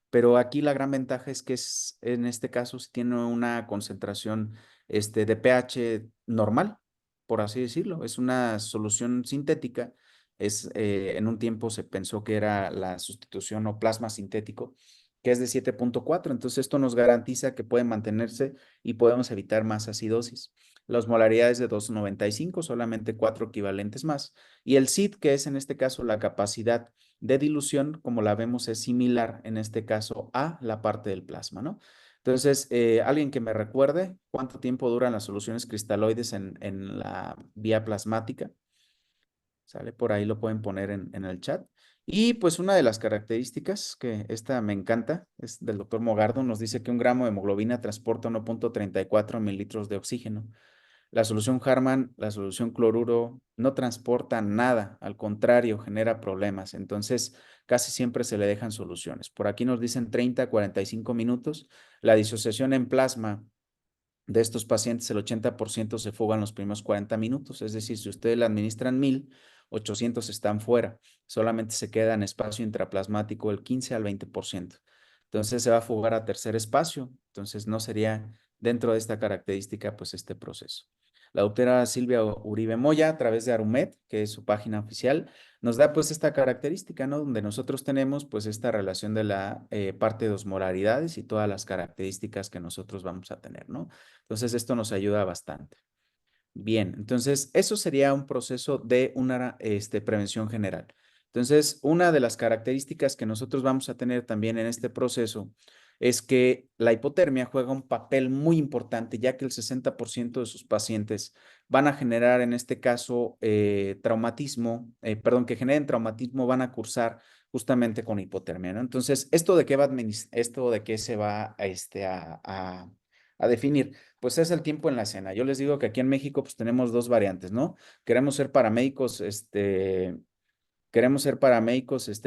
pero aquí la gran ventaja es que en este caso sí tiene una concentración de pH normal, por así decirlo. Es una solución sintética. En un tiempo se pensó que era la sustitución o plasma sintético, que es de 7.4. Entonces, esto nos garantiza que puede mantenerse y podemos evitar más acidosis. La osmolaridad es de 2,95, solamente 4 equivalentes más. Y el SID, que es en este caso la capacidad de dilución, como la vemos, es similar en este caso a la parte del plasma, ¿no? Entonces, alguien que me recuerde cuánto tiempo duran las soluciones cristaloides en la vía plasmática. ¿Sale? Por ahí lo pueden poner en el chat. Y pues una de las características, que esta me encanta, es del doctor Mogardo, nos dice que un gramo de hemoglobina transporta 1,34 mililitros de oxígeno. La solución Harman, la solución cloruro, no transporta nada, al contrario, genera problemas. Entonces, casi siempre se le dejan soluciones. Por aquí nos dicen 30 a 45 minutos. La disociación en plasma de estos pacientes, el 80% se fuga en los primeros 40 minutos. Es decir, si ustedes le administran 1000, 800 están fuera. Solamente se queda en espacio intraplasmático el 15 al 20%. Entonces se va a fugar a tercer espacio. Entonces no sería dentro de esta característica, pues este proceso. La doctora Silvia Uribe Moya, a través de Arumet, que es su página oficial, nos da pues esta característica, ¿no? Donde nosotros tenemos pues esta relación de la parte de osmolaridades y todas las características que nosotros vamos a tener, ¿no? Entonces esto nos ayuda bastante. Bien, entonces eso sería un proceso de una prevención general. Entonces, una de las características que nosotros vamos a tener también en este proceso es que la hipotermia juega un papel muy importante, ya que el 60% de sus pacientes van a generar, en este caso, traumatismo, perdón, que generen traumatismo, van a cursar justamente con hipotermia, ¿no? Entonces, ¿esto de qué se va a definir? Pues es el tiempo en la escena. Yo les digo que aquí en México pues tenemos dos variantes, ¿no? Queremos ser paramédicos, de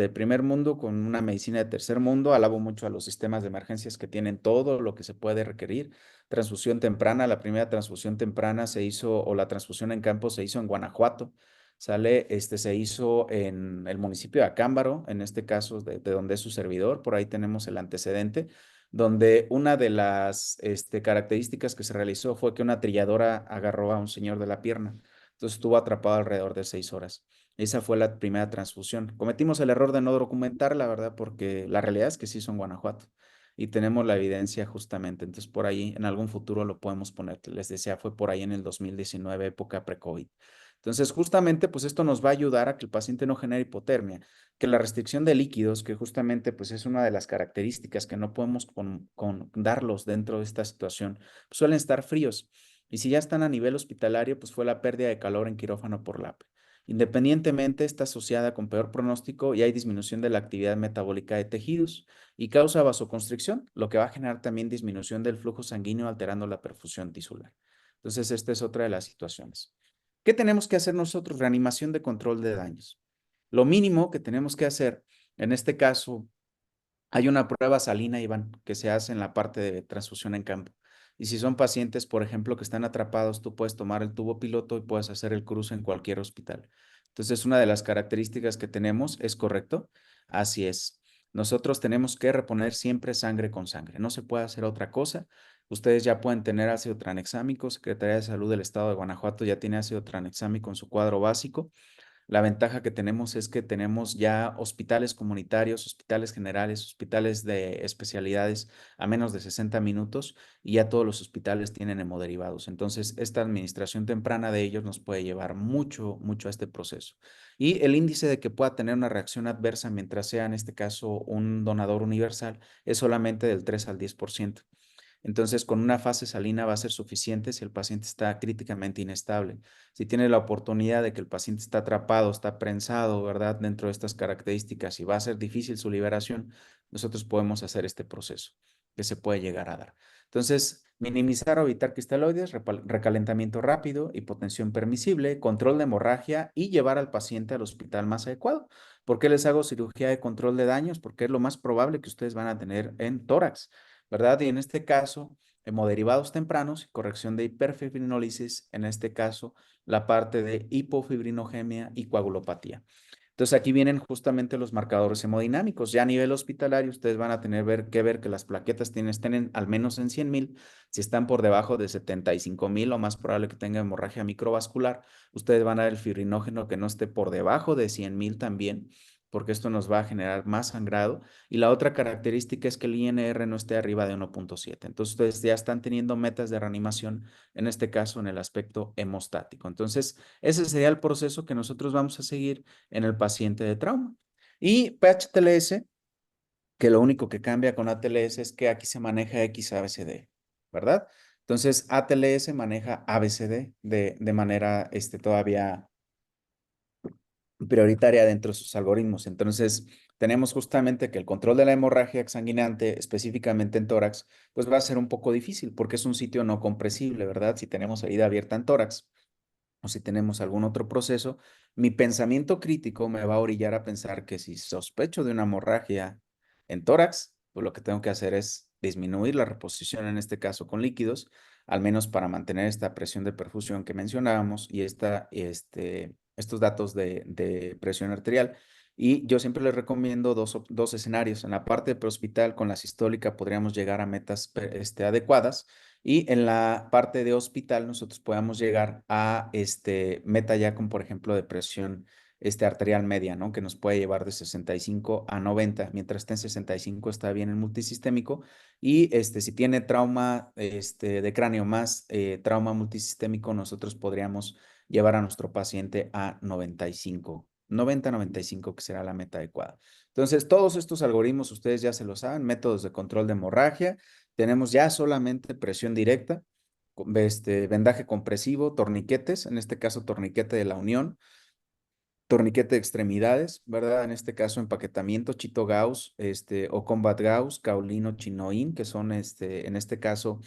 primer mundo con una medicina de tercer mundo. Alabo mucho a los sistemas de emergencias que tienen todo lo que se puede requerir. Transfusión temprana, la primera transfusión temprana se hizo, o la transfusión en campo se hizo en Guanajuato. Se hizo en el municipio de Acámbaro, en este caso de donde es su servidor, por ahí tenemos el antecedente, donde una de las características que se realizó fue que una trilladora agarró a un señor de la pierna. Entonces estuvo atrapado alrededor de 6 horas. Esa fue la primera transfusión. Cometimos el error de no documentar, la verdad, porque la realidad es que sí son Guanajuato y tenemos la evidencia justamente. Entonces, por ahí en algún futuro lo podemos poner. Les decía, fue por ahí en el 2019, época pre-COVID. Entonces, justamente, pues esto nos va a ayudar a que el paciente no genere hipotermia, que la restricción de líquidos, que justamente pues es una de las características que no podemos darlos dentro de esta situación, pues, suelen estar fríos. Y si ya están a nivel hospitalario, pues fue la pérdida de calor en quirófano por LAP. Independientemente, está asociada con peor pronóstico y hay disminución de la actividad metabólica de tejidos y causa vasoconstricción, lo que va a generar también disminución del flujo sanguíneo alterando la perfusión tisular. Entonces, esta es otra de las situaciones. ¿Qué tenemos que hacer nosotros? Reanimación de control de daños. Lo mínimo que tenemos que hacer, en este caso, hay una prueba salina, Iván, que se hace en la parte de transfusión en campo. Y si son pacientes, por ejemplo, que están atrapados, tú puedes tomar el tubo piloto y puedes hacer el cruce en cualquier hospital. Entonces, una de las características que tenemos es correcto. Así es. Nosotros tenemos que reponer siempre sangre con sangre. No se puede hacer otra cosa. Ustedes ya pueden tener ácido tranexámico. Secretaría de Salud del Estado de Guanajuato ya tiene ácido tranexámico en su cuadro básico. La ventaja que tenemos es que tenemos ya hospitales comunitarios, hospitales generales, hospitales de especialidades a menos de 60 minutos y ya todos los hospitales tienen hemoderivados. Entonces, esta administración temprana de ellos nos puede llevar mucho, mucho a este proceso. Y el índice de que pueda tener una reacción adversa mientras sea, en este caso, un donador universal es solamente del 3 al 10%. Entonces, con una fase salina va a ser suficiente si el paciente está críticamente inestable. Si tiene la oportunidad de que el paciente está atrapado, está prensado, ¿verdad? Dentro de estas características y va a ser difícil su liberación, nosotros podemos hacer este proceso que se puede llegar a dar. Entonces, minimizar o evitar cristaloides, recalentamiento rápido, hipotensión permisible, control de hemorragia y llevar al paciente al hospital más adecuado. ¿Por qué les hago cirugía de control de daños? Porque es lo más probable que ustedes van a tener en tórax. ¿Verdad? Y en este caso, hemoderivados tempranos y corrección de hiperfibrinólisis, en este caso, la parte de hipofibrinogenia y coagulopatía. Entonces, aquí vienen justamente los marcadores hemodinámicos. Ya a nivel hospitalario, ustedes van a tener que ver que las plaquetas estén al menos en 100,000. Si están por debajo de 75,000, o más probable que tengan hemorragia microvascular, ustedes van a ver el fibrinógeno que no esté por debajo de 100,000 también. porque esto nos va a generar más sangrado. Y la otra característica es que el INR no esté arriba de 1.7. Entonces, ustedes ya están teniendo metas de reanimación, en este caso en el aspecto hemostático. Entonces, ese sería el proceso que nosotros vamos a seguir en el paciente de trauma. Y PHTLS, que lo único que cambia con ATLS es que aquí se maneja XABCD, ¿verdad? Entonces, ATLS maneja ABCD de manera todavía prioritaria dentro de sus algoritmos. Entonces, tenemos justamente que el control de la hemorragia exsanguinante, específicamente en tórax, pues va a ser un poco difícil porque es un sitio no compresible, ¿verdad? Si tenemos herida abierta en tórax o si tenemos algún otro proceso, mi pensamiento crítico me va a orillar a pensar que si sospecho de una hemorragia en tórax, pues lo que tengo que hacer es disminuir la reposición, en este caso con líquidos, al menos para mantener esta presión de perfusión que mencionábamos y estos datos de presión arterial. Y yo siempre les recomiendo dos escenarios. En la parte prehospital con la sistólica podríamos llegar a metas adecuadas y en la parte de hospital nosotros podamos llegar a meta ya con, por ejemplo, de presión arterial media, ¿no? Que nos puede llevar de 65 a 90. Mientras esté en 65 está bien el multisistémico. Y si tiene trauma de cráneo más trauma multisistémico, nosotros podríamos llevar a nuestro paciente a 95. 90-95, que será la meta adecuada. Entonces, todos estos algoritmos ustedes ya se lo saben, métodos de control de hemorragia. Tenemos ya solamente presión directa, vendaje compresivo, torniquetes, en este caso torniquete de la unión, torniquete de extremidades, ¿verdad? En este caso empaquetamiento, Chito Gauss, o Combat Gauss, Caulino, Chinoín, que son en este caso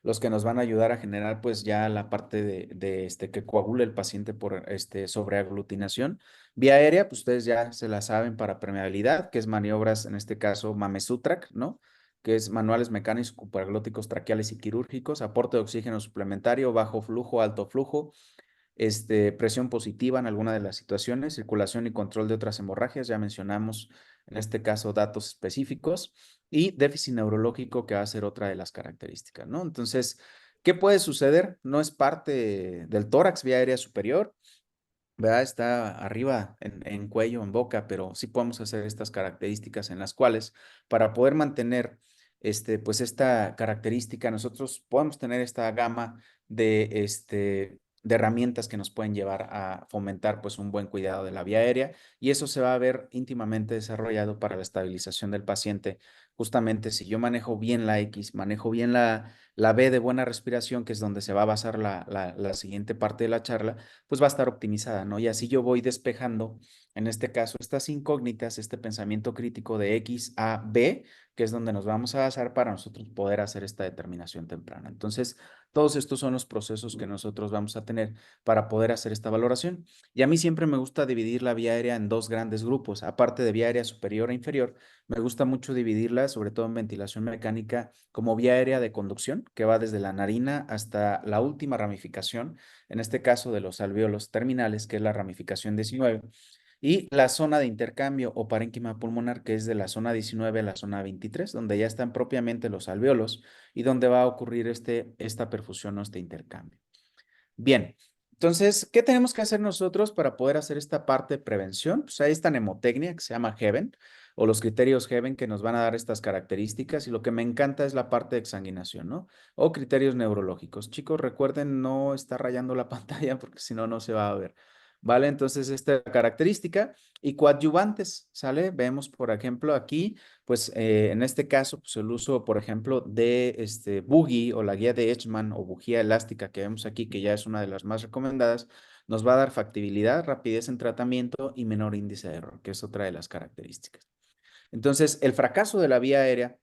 los que nos van a ayudar a generar pues ya la parte de que coagule el paciente por sobreaglutinación. Vía aérea, pues ustedes ya se la saben para permeabilidad, que es maniobras, en este caso Mamesutrac, ¿no? Que es manuales mecánicos supraglóticos traqueales y quirúrgicos, aporte de oxígeno suplementario, bajo flujo, alto flujo, presión positiva en alguna de las situaciones, circulación y control de otras hemorragias, ya mencionamos en este caso datos específicos, y déficit neurológico, que va a ser otra de las características, ¿no? Entonces, ¿qué puede suceder? No es parte del tórax, vía aérea superior, ¿verdad? Está arriba en cuello, en boca, pero sí podemos hacer estas características en las cuales para poder mantener pues esta característica, nosotros podemos tener esta gama de herramientas que nos pueden llevar a fomentar pues un buen cuidado de la vía aérea y eso se va a ver íntimamente desarrollado para la estabilización del paciente. Justamente si yo manejo bien la X, manejo bien la B de buena respiración, que es donde se va a basar la siguiente parte de la charla, pues va a estar optimizada, ¿no? Y así yo voy despejando, en este caso, estas incógnitas, este pensamiento crítico de X a B, que es donde nos vamos a basar para nosotros poder hacer esta determinación temprana. Entonces, todos estos son los procesos que nosotros vamos a tener para poder hacer esta valoración. Y a mí siempre me gusta dividir la vía aérea en dos grandes grupos, aparte de vía aérea superior e inferior, me gusta mucho dividirla, sobre todo en ventilación mecánica, como vía aérea de conducción, que va desde la narina hasta la última ramificación, en este caso de los alvéolos terminales, que es la ramificación 19, y la zona de intercambio o parénquima pulmonar, que es de la zona 19 a la zona 23, donde ya están propiamente los alvéolos y donde va a ocurrir esta perfusión o este intercambio. Bien, entonces, ¿qué tenemos que hacer nosotros para poder hacer esta parte de prevención? Pues hay esta mnemotecnia que se llama HEAVEN o los criterios HEAVEN que nos van a dar estas características y lo que me encanta es la parte de exsanguinación, ¿no? O criterios neurológicos. Chicos, recuerden no estar rayando la pantalla porque si no, no se va a ver. ¿Vale? Entonces, esta característica y coadyuvantes, ¿sale? Vemos, por ejemplo, aquí pues en este caso, pues el uso, por ejemplo, de buggy o la guía de Edgeman o bujía elástica que vemos aquí, que ya es una de las más recomendadas, nos va a dar factibilidad, rapidez en tratamiento y menor índice de error, que es otra de las características. Entonces, el fracaso de la vía aérea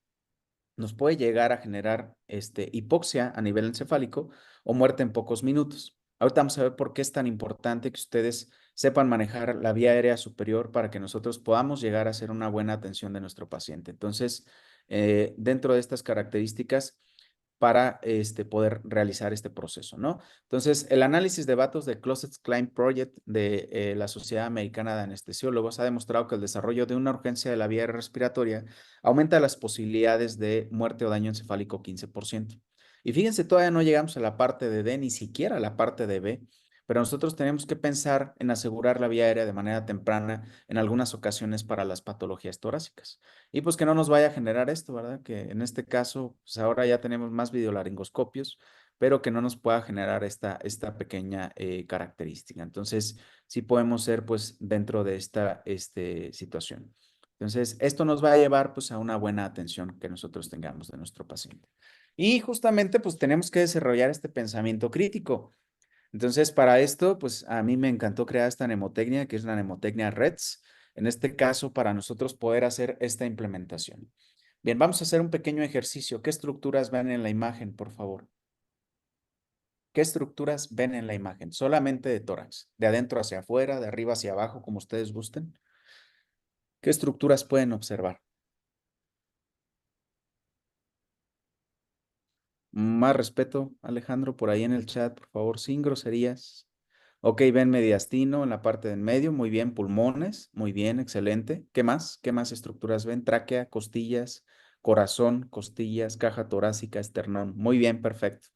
nos puede llegar a generar hipoxia a nivel encefálico o muerte en pocos minutos. Ahorita vamos a ver por qué es tan importante que ustedes sepan manejar la vía aérea superior para que nosotros podamos llegar a hacer una buena atención de nuestro paciente. Entonces, dentro de estas características, para poder realizar este proceso, ¿no? Entonces, el análisis de datos de Closets-Klein Project de la Sociedad Americana de Anestesiólogos ha demostrado que el desarrollo de una urgencia de la vía respiratoria aumenta las posibilidades de muerte o daño encefálico 15%. Y fíjense, todavía no llegamos a la parte de D, ni siquiera a la parte de B, pero nosotros tenemos que pensar en asegurar la vía aérea de manera temprana en algunas ocasiones para las patologías torácicas. Y pues que no nos vaya a generar esto, ¿verdad? Que en este caso, pues ahora ya tenemos más videolaringoscopios, pero que no nos pueda generar esta pequeña característica. Entonces, sí podemos ser pues dentro de esta situación. Entonces, esto nos va a llevar pues a una buena atención que nosotros tengamos de nuestro paciente. Y justamente pues tenemos que desarrollar este pensamiento crítico. Entonces, para esto, pues a mí me encantó crear esta mnemotecnia, que es la mnemotecnia REDS. En este caso, para nosotros poder hacer esta implementación. Bien, vamos a hacer un pequeño ejercicio. ¿Qué estructuras ven en la imagen, por favor? ¿Qué estructuras ven en la imagen? Solamente de tórax, de adentro hacia afuera, de arriba hacia abajo, como ustedes gusten. ¿Qué estructuras pueden observar? Más respeto, Alejandro, por ahí en el chat, por favor, sin groserías. Ok, ven mediastino en la parte de en medio, muy bien, pulmones, muy bien, excelente. ¿Qué más? ¿Qué más estructuras ven? Tráquea, costillas, corazón, costillas, caja torácica, esternón. Muy bien, perfecto.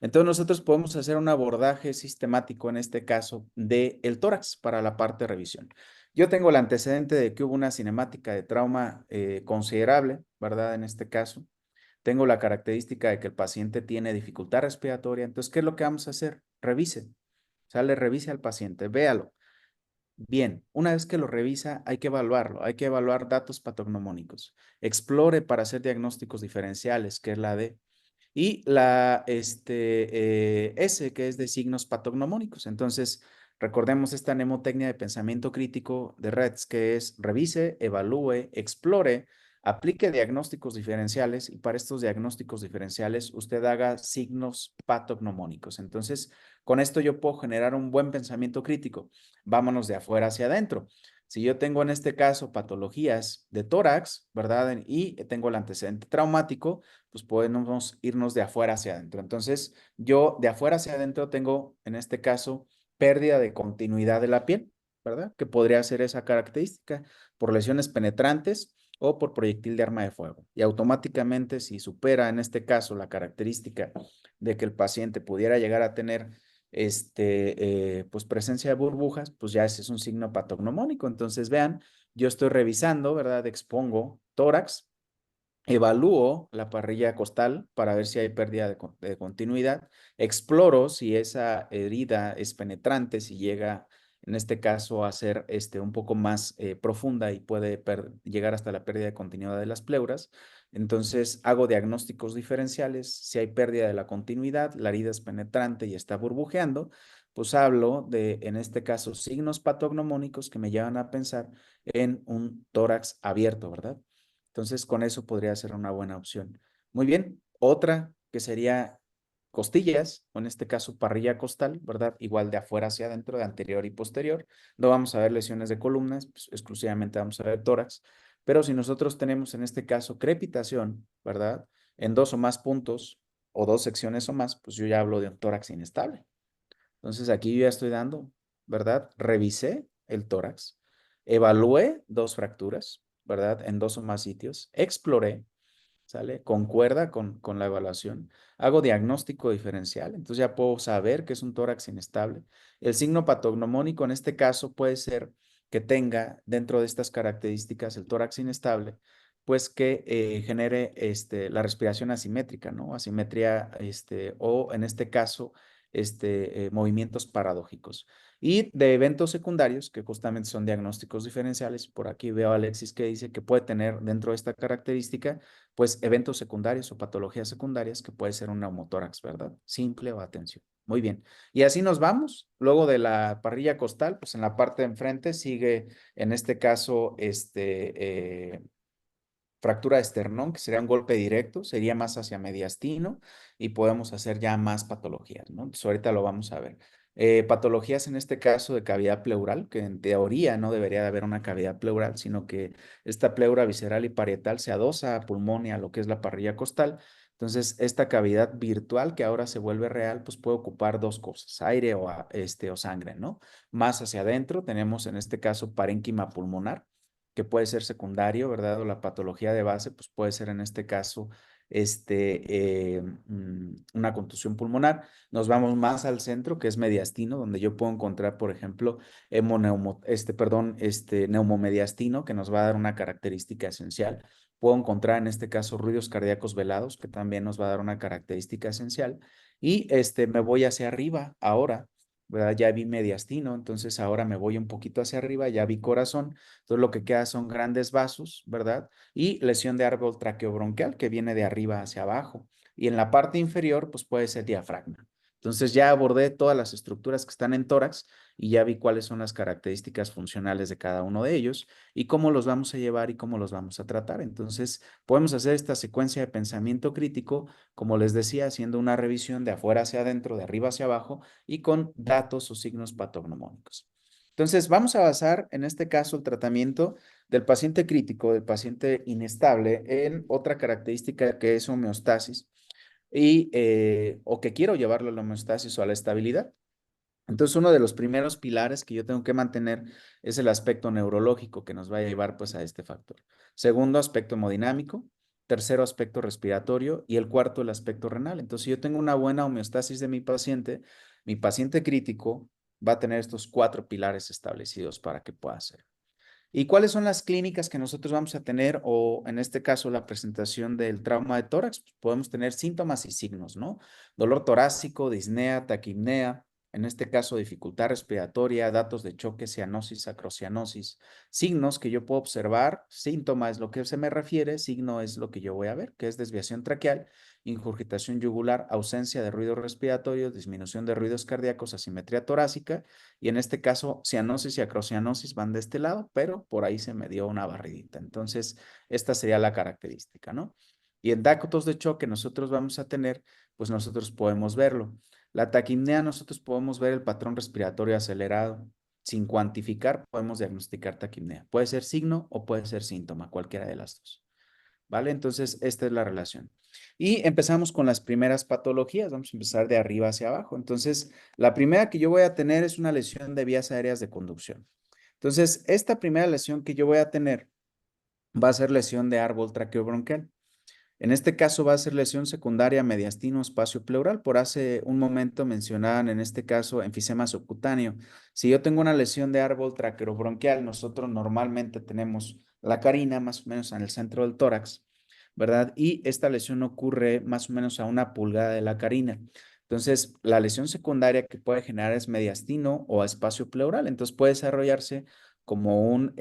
Entonces nosotros podemos hacer un abordaje sistemático en este caso del tórax para la parte de revisión. Yo tengo el antecedente de que hubo una cinemática de trauma considerable, ¿verdad? En este caso. Tengo la característica de que el paciente tiene dificultad respiratoria. Entonces, ¿qué es lo que vamos a hacer? Revise. Sale, revise al paciente, véalo. Bien, una vez que lo revisa, hay que evaluarlo, hay que evaluar datos patognomónicos. Explore para hacer diagnósticos diferenciales, que es la D. Y la S, que es de signos patognomónicos. Entonces, recordemos esta mnemotecnia de pensamiento crítico de REDS, que es revise, evalúe, explore, aplique diagnósticos diferenciales y para estos diagnósticos diferenciales usted haga signos patognomónicos. Entonces, con esto yo puedo generar un buen pensamiento crítico. Vámonos de afuera hacia adentro. Si yo tengo en este caso patologías de tórax, ¿verdad? Y tengo el antecedente traumático, pues podemos irnos de afuera hacia adentro. Entonces, yo de afuera hacia adentro tengo, en este caso, pérdida de continuidad de la piel, ¿verdad? Que podría ser esa característica por lesiones penetrantes o por proyectil de arma de fuego. Y automáticamente, si supera en este caso la característica de que el paciente pudiera llegar a tener pues presencia de burbujas, pues ya ese es un signo patognomónico. Entonces, vean, yo estoy revisando, ¿verdad? Expongo tórax, evalúo la parrilla costal para ver si hay pérdida de continuidad, exploro si esa herida es penetrante, si llega en este caso a ser un poco más profunda y puede llegar hasta la pérdida de continuidad de las pleuras. Entonces hago diagnósticos diferenciales, si hay pérdida de la continuidad, la herida es penetrante y está burbujeando, pues hablo de, en este caso, signos patognomónicos que me llevan a pensar en un tórax abierto, ¿verdad? Entonces, con eso podría ser una buena opción. Muy bien. Otra que sería costillas, o en este caso parrilla costal, ¿verdad? Igual de afuera hacia adentro, de anterior y posterior. No vamos a ver lesiones de columnas, pues, exclusivamente vamos a ver tórax. Pero si nosotros tenemos en este caso crepitación, ¿verdad? En dos o más puntos o dos secciones o más, pues yo ya hablo de un tórax inestable. Entonces aquí yo ya estoy dando, ¿verdad? Revisé el tórax, evalué dos fracturas, ¿verdad? En dos o más sitios, exploré, ¿sale? Concuerda con la evaluación. Hago diagnóstico diferencial, entonces ya puedo saber que es un tórax inestable. El signo patognomónico en este caso puede ser que tenga dentro de estas características el tórax inestable, pues que genere la respiración asimétrica, ¿no? Asimetría, o en este caso, movimientos paradójicos. Y de eventos secundarios, que justamente son diagnósticos diferenciales, por aquí veo a Alexis que dice que puede tener dentro de esta característica pues eventos secundarios o patologías secundarias que puede ser un neumotórax, ¿verdad? Simple o atención. Muy bien. Y así nos vamos. Luego de la parrilla costal, pues en la parte de enfrente sigue, en este caso, fractura de esternón, que sería un golpe directo, sería más hacia mediastino y podemos hacer ya más patologías, ¿no? Entonces ahorita lo vamos a ver. Patologías en este caso de cavidad pleural, que en teoría no debería de haber una cavidad pleural, sino que esta pleura visceral y parietal se adosa a pulmón y a lo que es la parrilla costal. Entonces, esta cavidad virtual que ahora se vuelve real, pues puede ocupar dos cosas, aire o sangre, ¿no? Más hacia adentro tenemos en este caso parénquima pulmonar, que puede ser secundario, ¿verdad? O la patología de base, pues puede ser en este caso una contusión pulmonar. Nos vamos más al centro, que es mediastino, donde yo puedo encontrar, por ejemplo, neumomediastino, que nos va a dar una característica esencial. Puedo encontrar en este caso ruidos cardíacos velados, que también nos va a dar una característica esencial. Y me voy hacia arriba ahora, ¿verdad? Ya vi mediastino, entonces ahora me voy un poquito hacia arriba, ya vi corazón, entonces lo que queda son grandes vasos, ¿verdad? Y lesión de árbol traqueobronquial que viene de arriba hacia abajo. Y en la parte inferior, pues puede ser diafragma. Entonces ya abordé todas las estructuras que están en tórax y ya vi cuáles son las características funcionales de cada uno de ellos y cómo los vamos a llevar y cómo los vamos a tratar. Entonces, podemos hacer esta secuencia de pensamiento crítico, como les decía, haciendo una revisión de afuera hacia adentro, de arriba hacia abajo y con datos o signos patognomónicos. Entonces, vamos a basar en este caso el tratamiento del paciente crítico, del paciente inestable, en otra característica que es homeostasis o que quiero llevarlo a la homeostasis o a la estabilidad. Entonces, uno de los primeros pilares que yo tengo que mantener es el aspecto neurológico que nos va a llevar pues a este factor. Segundo, aspecto hemodinámico. Tercero, aspecto respiratorio. Y el cuarto, el aspecto renal. Entonces, si yo tengo una buena homeostasis de mi paciente crítico va a tener estos 4 pilares establecidos para que pueda ser. ¿Y cuáles son las clínicas que nosotros vamos a tener o en este caso la presentación del trauma de tórax? Pues podemos tener síntomas y signos, ¿no? Dolor torácico, disnea, taquipnea, en este caso dificultad respiratoria, datos de choque, cianosis, acrocianosis, signos que yo puedo observar, síntoma es lo que se me refiere, signo es lo que yo voy a ver, que es desviación traqueal, ingurgitación yugular, ausencia de ruido respiratorio, disminución de ruidos cardíacos, asimetría torácica y en este caso, cianosis y acrocianosis van de este lado, pero por ahí se me dio una barridita. Entonces, esta sería la característica, ¿no? Y en datos de choque nosotros vamos a tener, pues nosotros podemos verlo. La taquipnea, nosotros podemos ver el patrón respiratorio acelerado. Sin cuantificar, podemos diagnosticar taquipnea. Puede ser signo o puede ser síntoma, cualquiera de las dos. ¿Vale? Entonces, esta es la relación. Y empezamos con las primeras patologías. Vamos a empezar de arriba hacia abajo. Entonces, la primera que yo voy a tener es una lesión de vías aéreas de conducción. Entonces, esta primera lesión que yo voy a tener va a ser lesión de árbol traqueobronquial. En este caso va a ser lesión secundaria mediastino espacio pleural. Por hace un momento mencionaban en este caso enfisema subcutáneo. Si yo tengo una lesión de árbol traqueobronquial, nosotros normalmente tenemos la carina más o menos en el centro del tórax, ¿verdad? Y esta lesión ocurre más o menos a 1 pulgada de la carina. Entonces, la lesión secundaria que puede generar es mediastino o espacio pleural. Entonces, puede desarrollarse como un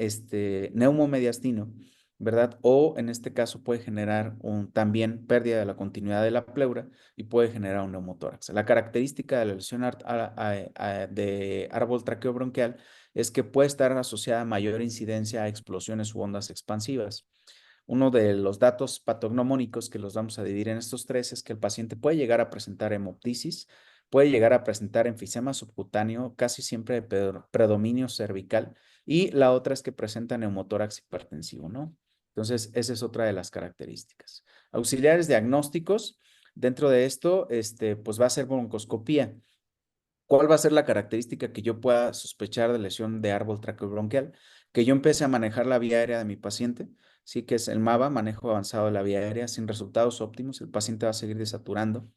neumomediastino, ¿verdad? O en este caso puede generar también pérdida de la continuidad de la pleura y puede generar un neumotórax. La característica de la lesión de árbol traqueobronquial es que puede estar asociada a mayor incidencia a explosiones u ondas expansivas. Uno de los datos patognomónicos que los vamos a dividir en estos 3 es que el paciente puede llegar a presentar hemoptisis, puede llegar a presentar enfisema subcutáneo, casi siempre de predominio cervical, y la otra es que presenta neumotórax hipertensivo, ¿no? Entonces, esa es otra de las características. Auxiliares diagnósticos, dentro de esto, pues va a ser broncoscopía. ¿Cuál va a ser la característica que yo pueda sospechar de lesión de árbol traqueobronquial? Que yo empiece a manejar la vía aérea de mi paciente, sí que es el MAVA, manejo avanzado de la vía aérea, sin resultados óptimos, el paciente va a seguir desaturando.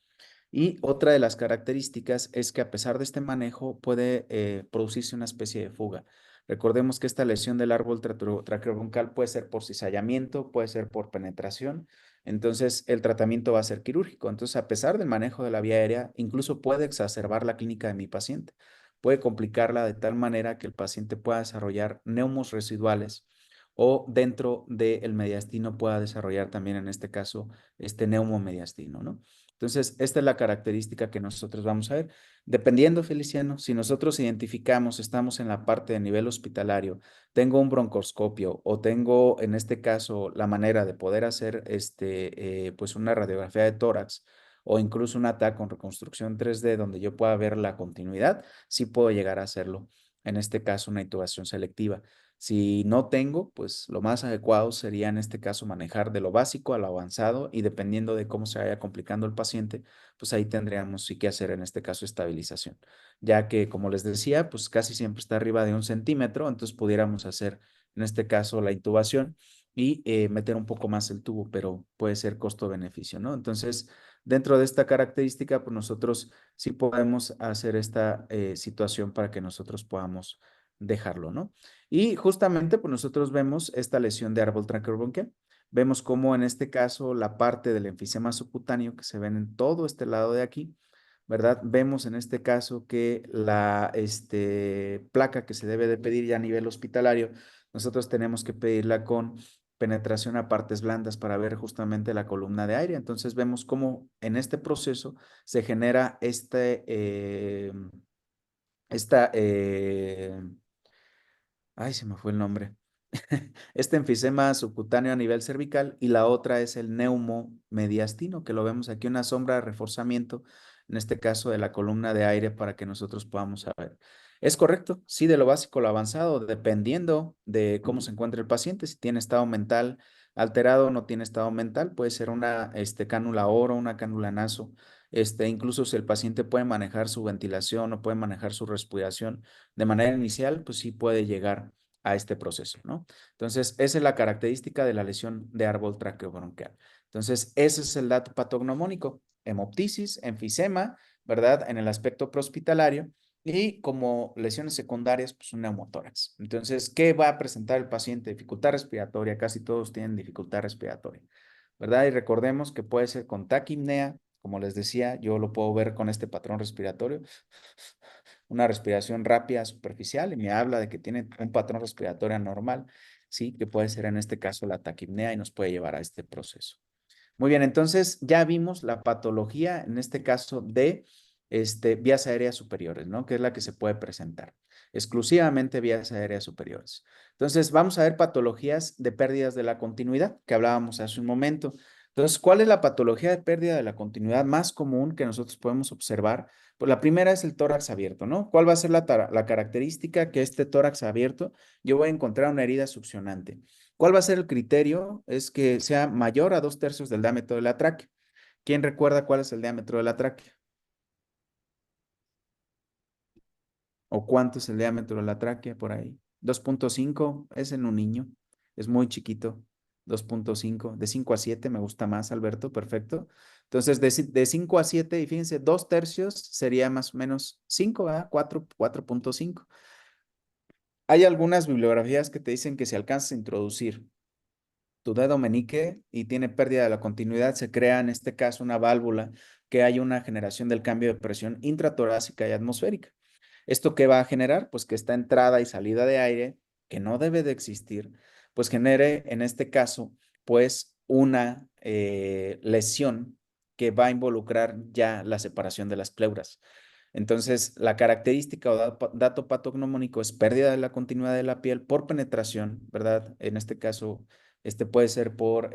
Y otra de las características es que a pesar de este manejo puede producirse una especie de fuga. Recordemos que esta lesión del árbol traqueobronquial puede ser por cizallamiento, puede ser por penetración. Entonces, el tratamiento va a ser quirúrgico. Entonces, a pesar del manejo de la vía aérea, incluso puede exacerbar la clínica de mi paciente. Puede complicarla de tal manera que el paciente pueda desarrollar neumos residuales o dentro del mediastino pueda desarrollar también, en este caso, este neumomediastino, ¿no? Entonces, esta es la característica que nosotros vamos a ver. Dependiendo, Feliciano, si nosotros identificamos, estamos en la parte de nivel hospitalario, tengo un broncoscopio o tengo, en este caso, la manera de poder hacer pues una radiografía de tórax o incluso un TAC con reconstrucción 3D donde yo pueda ver la continuidad, sí puedo llegar a hacerlo. En este caso, una intubación selectiva. Si no tengo, pues lo más adecuado sería en este caso manejar de lo básico a lo avanzado y dependiendo de cómo se vaya complicando el paciente, pues ahí tendríamos sí que hacer en este caso estabilización, ya que como les decía, pues casi siempre está arriba de 1 centímetro, entonces pudiéramos hacer en este caso la intubación y meter un poco más el tubo, pero puede ser costo-beneficio, ¿no? Entonces, dentro de esta característica, pues nosotros sí podemos hacer esta situación para que nosotros podamos dejarlo, ¿no? Y justamente, pues nosotros vemos esta lesión de árbol traqueobronquial. Vemos cómo en este caso la parte del enfisema subcutáneo que se ven en todo este lado de aquí, ¿verdad? Vemos en este caso que la placa que se debe de pedir ya a nivel hospitalario, nosotros tenemos que pedirla con penetración a partes blandas para ver justamente la columna de aire. Entonces vemos cómo en este proceso se genera esta, ay, se me fue el nombre. Este enfisema subcutáneo a nivel cervical y la otra es el neumomediastino, que lo vemos aquí, una sombra de reforzamiento, en este caso de la columna de aire para que nosotros podamos saber. ¿Es correcto? Sí, de lo básico a lo avanzado, dependiendo de cómo se encuentre el paciente, si tiene estado mental alterado o no tiene estado mental, puede ser una cánula oro, una cánula naso, incluso si el paciente puede manejar su ventilación o puede manejar su respiración de manera inicial, pues sí puede llegar a este proceso, ¿no? Entonces, esa es la característica de la lesión de árbol traqueobronquial. Entonces, ese es el dato patognomónico, hemoptisis, enfisema, ¿verdad? En el aspecto prehospitalario y como lesiones secundarias, pues un neumotórax. Entonces, ¿qué va a presentar el paciente? Dificultad respiratoria, casi todos tienen dificultad respiratoria, ¿verdad? Y recordemos que puede ser con taquipnea, como les decía, yo lo puedo ver con este patrón respiratorio, una respiración rápida superficial y me habla de que tiene un patrón respiratorio anormal, sí, que puede ser en este caso la taquipnea y nos puede llevar a este proceso. Muy bien, entonces ya vimos la patología, en este caso de vías aéreas superiores, ¿no? Que es la que se puede presentar. Exclusivamente vías aéreas superiores. Entonces, vamos a ver patologías de pérdidas de la continuidad, que hablábamos hace un momento. Entonces, ¿cuál es la patología de pérdida de la continuidad más común que nosotros podemos observar? Pues la primera es el tórax abierto, ¿no? ¿Cuál va a ser la característica? Que este tórax abierto, yo voy a encontrar una herida succionante. ¿Cuál va a ser el criterio? Es que sea mayor a 2/3 del diámetro de la tráquea. ¿Quién recuerda cuál es el diámetro de la tráquea? ¿O cuánto es el diámetro de la tráquea por ahí? 2.5 es en un niño, es muy chiquito. 2.5, de 5 a 7 me gusta más, Alberto, perfecto. Entonces, de 5 a 7, y fíjense, 2/3 sería más o menos 5, ¿verdad? 4.5. Hay algunas bibliografías que te dicen que si alcanzas a introducir tu dedo meñique y tiene pérdida de la continuidad, se crea en este caso una válvula que hay una generación del cambio de presión intratorácica y atmosférica. ¿Esto qué va a generar? Pues que esta entrada y salida de aire, que no debe de existir, pues genere en este caso, pues una lesión que va a involucrar ya la separación de las pleuras. Entonces, la característica o dato patognomónico es pérdida de la continuidad de la piel por penetración, ¿verdad? En este caso, puede ser por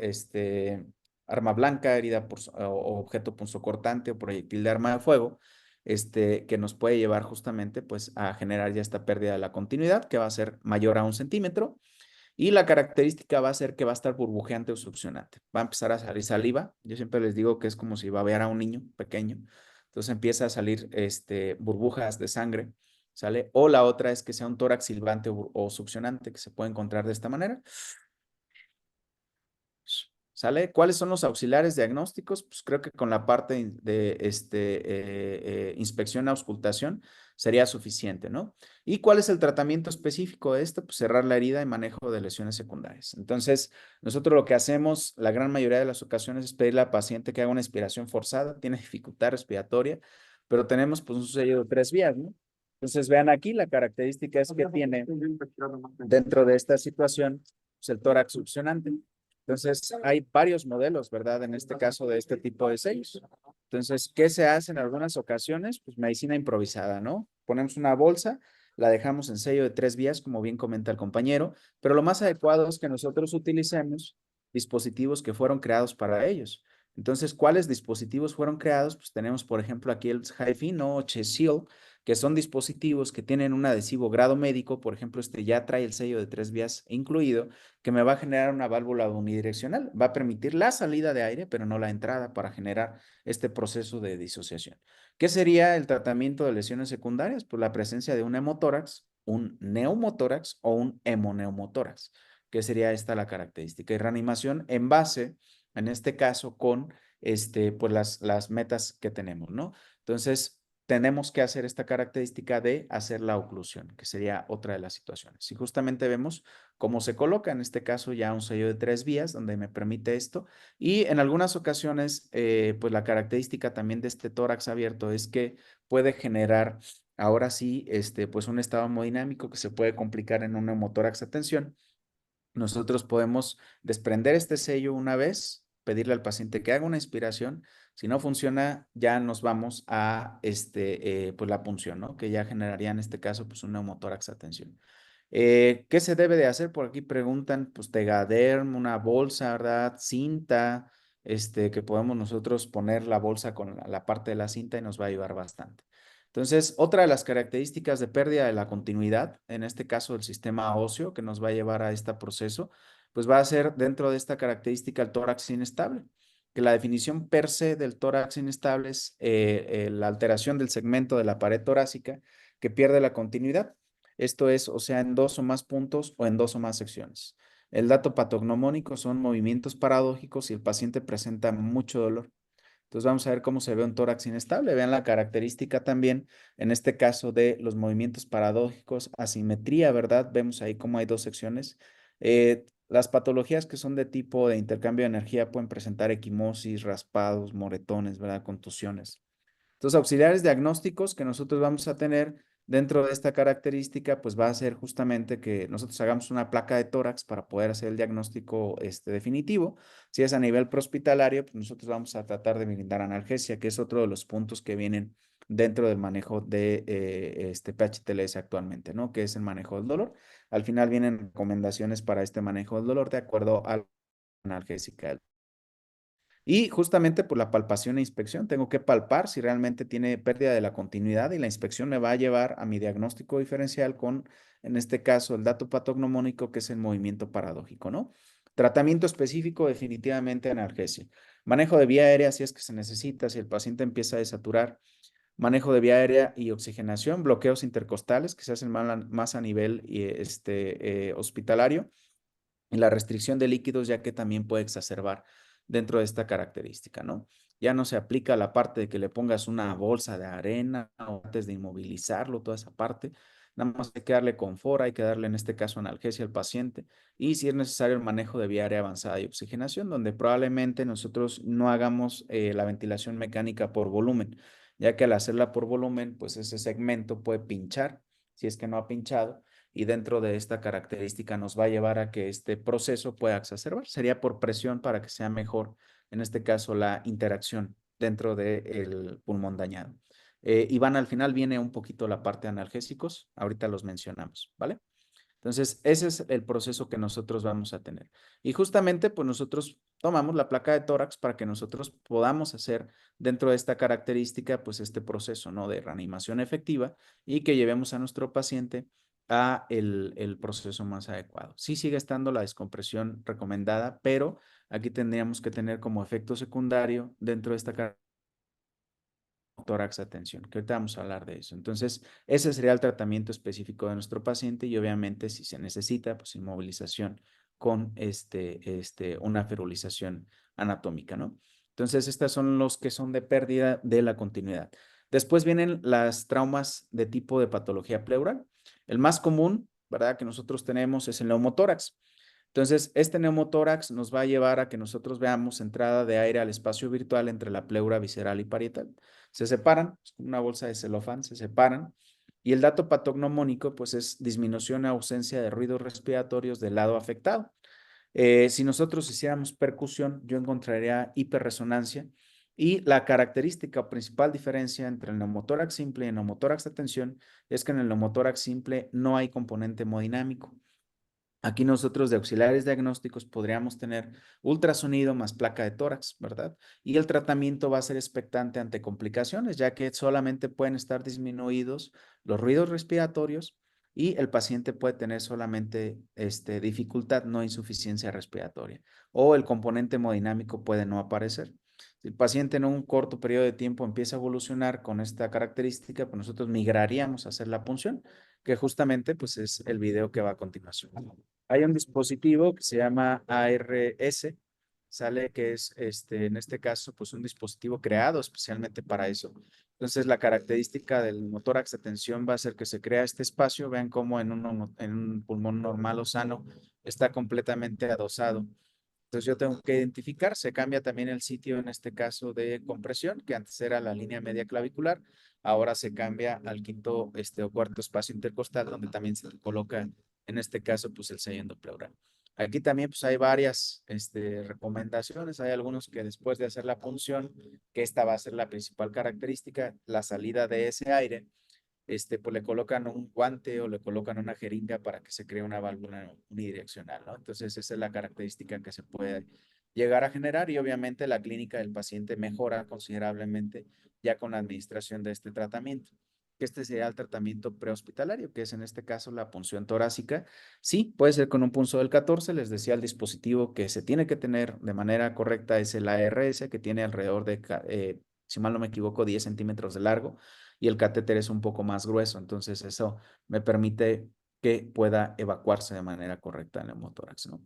arma blanca, herida o objeto punzocortante o proyectil de arma de fuego, que nos puede llevar justamente pues a generar ya esta pérdida de la continuidad que va a ser mayor a 1 centímetro y la característica va a ser que va a estar burbujeante o succionante. Va a empezar a salir saliva. Yo siempre les digo que es como si babeara a un niño pequeño. Entonces empieza a salir burbujas de sangre, ¿sale? O la otra es que sea un tórax silbante o succionante que se puede encontrar de esta manera. ¿Sale? ¿Cuáles son los auxiliares diagnósticos? Pues creo que con la parte de inspección, auscultación sería suficiente, ¿no? ¿Y cuál es el tratamiento específico de esto? Pues cerrar la herida y manejo de lesiones secundarias. Entonces, nosotros lo que hacemos la gran mayoría de las ocasiones es pedirle al paciente que haga una expiración forzada, tiene dificultad respiratoria, pero tenemos pues un sello de 3 vías, ¿no? Entonces, vean aquí, la característica es que tiene dentro de esta situación pues, el tórax succionante. Entonces, hay varios modelos, ¿verdad? En este caso de este tipo de sellos. Entonces, ¿qué se hace en algunas ocasiones? Pues medicina improvisada, ¿no? Ponemos una bolsa, la dejamos en sello de 3 vías, como bien comenta el compañero, pero lo más adecuado es que nosotros utilicemos dispositivos que fueron creados para ellos. Entonces, ¿cuáles dispositivos fueron creados? Pues tenemos, por ejemplo, aquí el HIFI o Chesil, que son dispositivos que tienen un adhesivo grado médico, por ejemplo, ya trae el sello de 3 vías incluido, que me va a generar una válvula unidireccional. Va a permitir la salida de aire, pero no la entrada para generar este proceso de disociación. ¿Qué sería el tratamiento de lesiones secundarias? Pues la presencia de un hemotórax, un neumotórax o un hemoneumotórax. que sería esta la característica. Y reanimación en base, en este caso, con pues las metas que tenemos, ¿no? Entonces, tenemos que hacer esta característica de hacer la oclusión, que sería otra de las situaciones. Y justamente vemos cómo se coloca, en este caso ya un sello de 3 vías, donde me permite esto. Y en algunas ocasiones, pues la característica también de este tórax abierto es que puede generar, ahora sí, pues un estado hemodinámico que se puede complicar en un neumotórax a tensión. Nosotros podemos desprender este sello una vez, pedirle al paciente que haga una inspiración. Si no funciona, ya nos vamos a pues la punción, ¿no? Que ya generaría en este caso pues un neumotórax a tensión. ¿Qué se debe de hacer? Por aquí preguntan, pues Tegaderm, una bolsa, ¿verdad? Cinta, que podemos nosotros poner la bolsa con la parte de la cinta y nos va a ayudar bastante. Entonces, otra de las características de pérdida de la continuidad, en este caso el sistema óseo que nos va a llevar a este proceso, pues va a ser dentro de esta característica el tórax inestable, que la definición per se del tórax inestable es la alteración del segmento de la pared torácica que pierde la continuidad. Esto es, o sea, en 2 o más puntos o en 2 o más secciones. El dato patognomónico son movimientos paradójicos y el paciente presenta mucho dolor. Entonces vamos a ver cómo se ve un tórax inestable. Vean la característica también, en este caso de los movimientos paradójicos, asimetría, ¿verdad? Vemos ahí cómo hay 2 secciones. Las patologías que son de tipo de intercambio de energía pueden presentar equimosis, raspados, moretones, ¿verdad? Contusiones. Entonces, auxiliares diagnósticos que nosotros vamos a tener dentro de esta característica, pues va a ser justamente que nosotros hagamos una placa de tórax para poder hacer el diagnóstico definitivo. Si es a nivel prehospitalario, pues nosotros vamos a tratar de brindar analgesia, que es otro de los puntos que vienen dentro del manejo de PHTLS actualmente, ¿no? Que es el manejo del dolor. Al final vienen recomendaciones para este manejo del dolor de acuerdo a la analgésica. Y justamente por la palpación e inspección, tengo que palpar si realmente tiene pérdida de la continuidad y la inspección me va a llevar a mi diagnóstico diferencial con, en este caso, el dato patognomónico, que es el movimiento paradójico, ¿no? Tratamiento específico, definitivamente analgesia. Manejo de vía aérea, si es que se necesita, si el paciente empieza a desaturar. Manejo de vía aérea y oxigenación, bloqueos intercostales que se hacen más a nivel hospitalario y la restricción de líquidos, ya que también puede exacerbar dentro de esta característica, ¿no? Ya no se aplica la parte de que le pongas una bolsa de arena o antes de inmovilizarlo, toda esa parte. Nada más hay que darle confort, hay que darle en este caso analgesia al paciente y si es necesario el manejo de vía aérea avanzada y oxigenación, donde probablemente nosotros no hagamos la ventilación mecánica por volumen, ya que al hacerla por volumen, pues ese segmento puede pinchar, si es que no ha pinchado, y dentro de esta característica nos va a llevar a que este proceso pueda exacerbar. Sería por presión para que sea mejor, en este caso, la interacción dentro del pulmón dañado. Iván, al final viene un poquito la parte de analgésicos, ahorita los mencionamos, ¿vale? Entonces, ese es el proceso que nosotros vamos a tener. Y justamente, pues nosotros tomamos la placa de tórax para que nosotros podamos hacer dentro de esta característica, pues este proceso, ¿no? De reanimación efectiva y que llevemos a nuestro paciente a el proceso más adecuado. Sí sigue estando la descompresión recomendada, pero aquí tendríamos que tener como efecto secundario dentro de esta característica tórax a tensión, que ahorita vamos a hablar de eso. Entonces, ese sería el tratamiento específico de nuestro paciente y obviamente si se necesita, pues inmovilización con una ferulización anatómica, ¿no? Entonces, estas son los que son de pérdida de la continuidad. Después vienen las traumas de tipo de patología pleural. El más común, ¿verdad? Que nosotros tenemos es el neumotórax. Entonces, este neumotórax nos va a llevar a que nosotros veamos entrada de aire al espacio virtual entre la pleura visceral y parietal. Se separan, es como una bolsa de celofán, se separan. Y el dato patognomónico, pues es disminución o ausencia de ruidos respiratorios del lado afectado. Si nosotros hiciéramos percusión, yo encontraría hiperresonancia. Y la característica o principal diferencia entre el neumotórax simple y el neumotórax de tensión es que en el neumotórax simple no hay componente hemodinámico. Aquí nosotros de auxiliares diagnósticos podríamos tener ultrasonido más placa de tórax, ¿verdad? Y el tratamiento va a ser expectante ante complicaciones, ya que solamente pueden estar disminuidos los ruidos respiratorios y el paciente puede tener solamente dificultad, no insuficiencia respiratoria, o el componente hemodinámico puede no aparecer. Si el paciente en un corto periodo de tiempo empieza a evolucionar con esta característica, pues nosotros migraríamos a hacer la punción que justamente pues es el video que va a continuación. Hay un dispositivo que se llama ARS, sale que es en este caso pues un dispositivo creado especialmente para eso. Entonces la característica del motórax de tensión va a ser que se crea este espacio, vean cómo en un pulmón normal o sano está completamente adosado. Entonces yo tengo que identificar, se cambia también el sitio en este caso de compresión, que antes era la línea media clavicular, ahora se cambia al quinto o cuarto espacio intercostal, donde también se coloca en este caso pues el sello endopleural. Aquí también pues hay varias recomendaciones, hay algunos que después de hacer la punción, que esta va a ser la principal característica, la salida de ese aire, pues le colocan un guante o le colocan una jeringa para que se cree una válvula unidireccional, ¿no? Entonces, esa es la característica que se puede llegar a generar y obviamente la clínica del paciente mejora considerablemente ya con la administración de este tratamiento. Este sería el tratamiento prehospitalario, que es en este caso la punción torácica. Sí, puede ser con un punzo del 14. Les decía el dispositivo que se tiene que tener de manera correcta es el ARS, que tiene alrededor de, si mal no me equivoco, 10 centímetros de largo y el catéter es un poco más grueso. Entonces eso me permite que pueda evacuarse de manera correcta en el neumotórax, ¿no?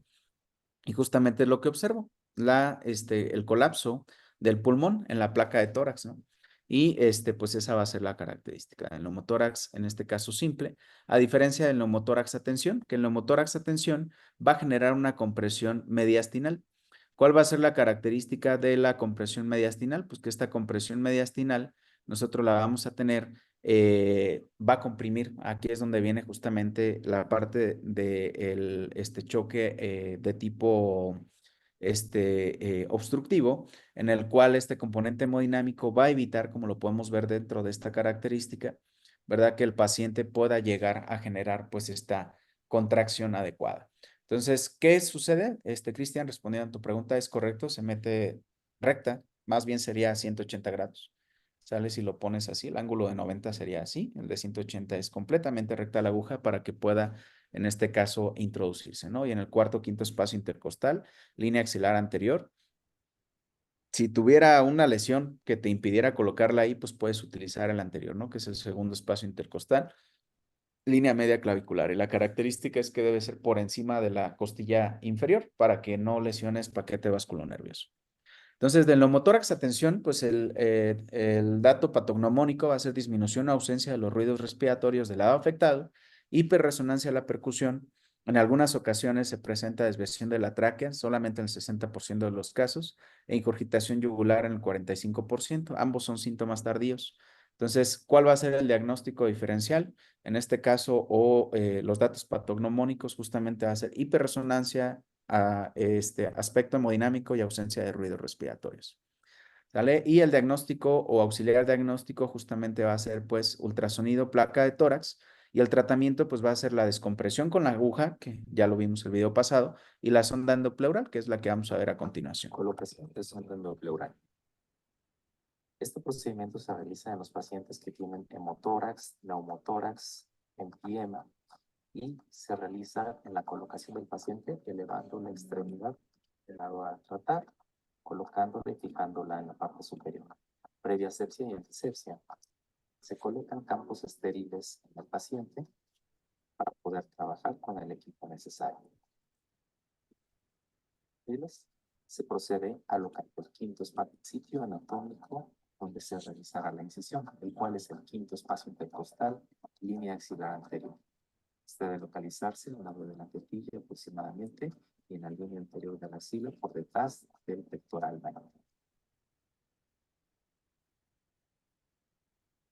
Y justamente es lo que observo, el colapso del pulmón en la placa de tórax, ¿no? Y pues esa va a ser la característica del neumotórax, en este caso simple, a diferencia del neumotórax a tensión, que el neumotórax a tensión va a generar una compresión mediastinal. ¿Cuál va a ser la característica de la compresión mediastinal? Pues que esta compresión mediastinal nosotros la vamos a tener, va a comprimir, aquí es donde viene justamente la parte de este choque de tipo obstructivo, en el cual este componente hemodinámico va a evitar, como lo podemos ver dentro de esta característica, ¿verdad? Que el paciente pueda llegar a generar pues esta contracción adecuada. Entonces, ¿qué sucede? Cristian, respondiendo a tu pregunta, es correcto, se mete recta, más bien sería 180 grados. ¿Sale? Si lo pones así, el ángulo de 90 sería así, el de 180 es completamente recta la aguja para que pueda, en este caso, introducirse, ¿no? Y en el cuarto, quinto espacio intercostal, línea axilar anterior. Si tuviera una lesión que te impidiera colocarla ahí, pues puedes utilizar el anterior, ¿no? Que es el segundo espacio intercostal, línea media clavicular. Y la característica es que debe ser por encima de la costilla inferior para que no lesiones paquete vasculonervioso. Entonces, del neumotórax a tensión, pues el dato patognomónico va a ser disminución o ausencia de los ruidos respiratorios del lado afectado, hiperresonancia a la percusión. En algunas ocasiones se presenta desviación de la tráquea, solamente en el 60% de los casos, e ingurgitación yugular en el 45%. Ambos son síntomas tardíos. Entonces, ¿cuál va a ser el diagnóstico diferencial? En este caso, los datos patognomónicos justamente va a ser hiperresonancia a aspecto hemodinámico y ausencia de ruidos respiratorios. ¿Sale? Y el diagnóstico o auxiliar diagnóstico justamente va a ser pues ultrasonido, placa de tórax y el tratamiento pues va a ser la descompresión con la aguja, que ya lo vimos el video pasado, y la sonda endopleural, que es la que vamos a ver a continuación. Colocación de sonda endopleural. Este procedimiento se realiza en los pacientes que tienen hemotórax, neumotórax, emfisema y se realiza en la colocación del paciente elevando la extremidad del lado a tratar, colocándola y fijándola en la parte superior. Previa asepsia y antisepsia. Se colocan campos estériles en el paciente para poder trabajar con el equipo necesario. Se procede a locar el quinto sitio anatómico donde se realizará la incisión, el cual es el quinto espacio intercostal, línea axilar anterior. Debe localizarse a un lado de la tetilla aproximadamente y en la línea anterior de la axila por detrás del pectoral mayor.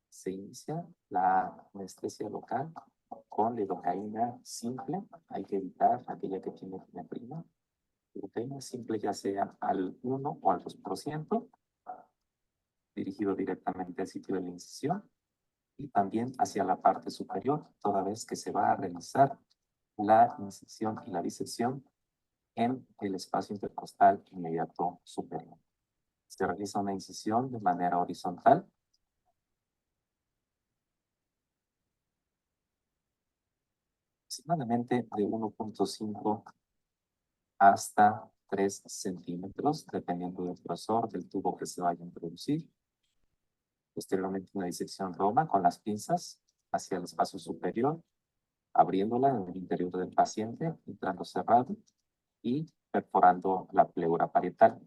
Se inicia la anestesia local con lidocaína simple. Hay que evitar aquella que tiene fenefrina. Lidocaína simple ya sea al 1 o al 2%, dirigido directamente al sitio de la incisión y también hacia la parte superior, toda vez que se va a realizar la incisión y la disección en el espacio intercostal inmediato superior. Se realiza una incisión de manera horizontal. Aproximadamente de 1.5 hasta 3 centímetros, dependiendo del grosor del tubo que se vaya a introducir. Posteriormente una disección roma con las pinzas hacia el espacio superior abriéndola en el interior del paciente, entrando cerrado y perforando la pleura parietal,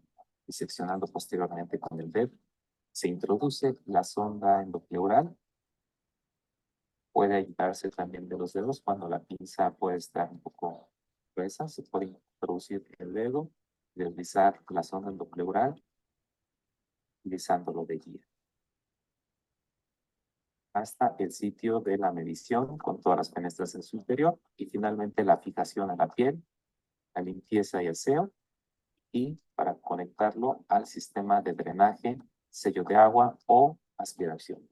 diseccionando posteriormente con el dedo. Se introduce la sonda endopleural. Puede ayudarse también de los dedos cuando la pinza puede estar un poco gruesa. Se puede introducir el dedo, deslizar la sonda endopleural, utilizándolo de guía hasta el sitio de la medición con todas las fenestras en su interior y finalmente la fijación a la piel, la limpieza y aseo y para conectarlo al sistema de drenaje, sello de agua o aspiración.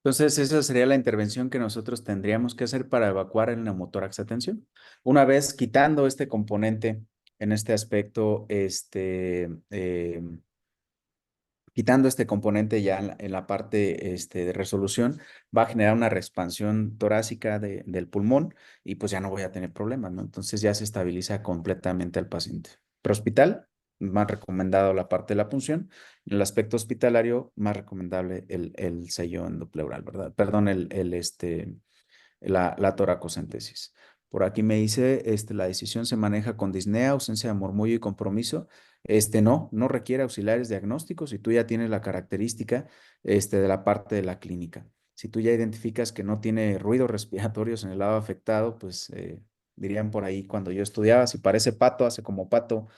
Entonces, esa sería la intervención que nosotros tendríamos que hacer para evacuar el neumotórax a tensión. Una vez quitando este componente en este aspecto, quitando este componente ya en la parte de resolución, va a generar una expansión torácica del pulmón y pues ya no voy a tener problemas, ¿no? Entonces ya se estabiliza completamente al paciente. Prehospital, más recomendado la parte de la punción. En el aspecto hospitalario, más recomendable el sello endopleural, ¿verdad? Perdón, la toracocentesis. Por aquí me dice, la decisión se maneja con disnea, ausencia de murmullo y compromiso. No requiere auxiliares diagnósticos si tú ya tienes la característica, de la parte de la clínica. Si tú ya identificas que no tiene ruidos respiratorios en el lado afectado, pues dirían por ahí cuando yo estudiaba, si parece pato, hace como pato,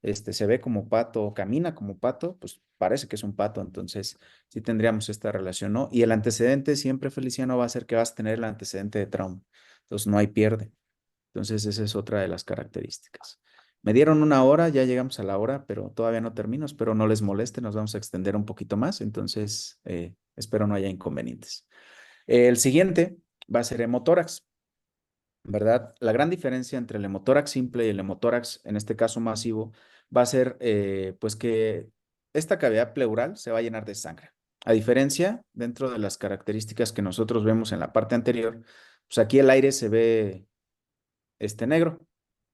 se ve como pato, camina como pato, pues parece que es un pato, entonces sí tendríamos esta relación, ¿no? Y el antecedente siempre, Feliciano, va a ser que vas a tener el antecedente de trauma, entonces no hay pierde. Entonces esa es otra de las características. Me dieron una hora, ya llegamos a la hora, pero todavía no termino, espero no les moleste, nos vamos a extender un poquito más, entonces espero no haya inconvenientes. El siguiente va a ser hemotórax. ¿Verdad? La gran diferencia entre el hemotórax simple y el hemotórax, en este caso masivo, va a ser pues que esta cavidad pleural se va a llenar de sangre. A diferencia, dentro de las características que nosotros vemos en la parte anterior, pues aquí el aire se ve negro,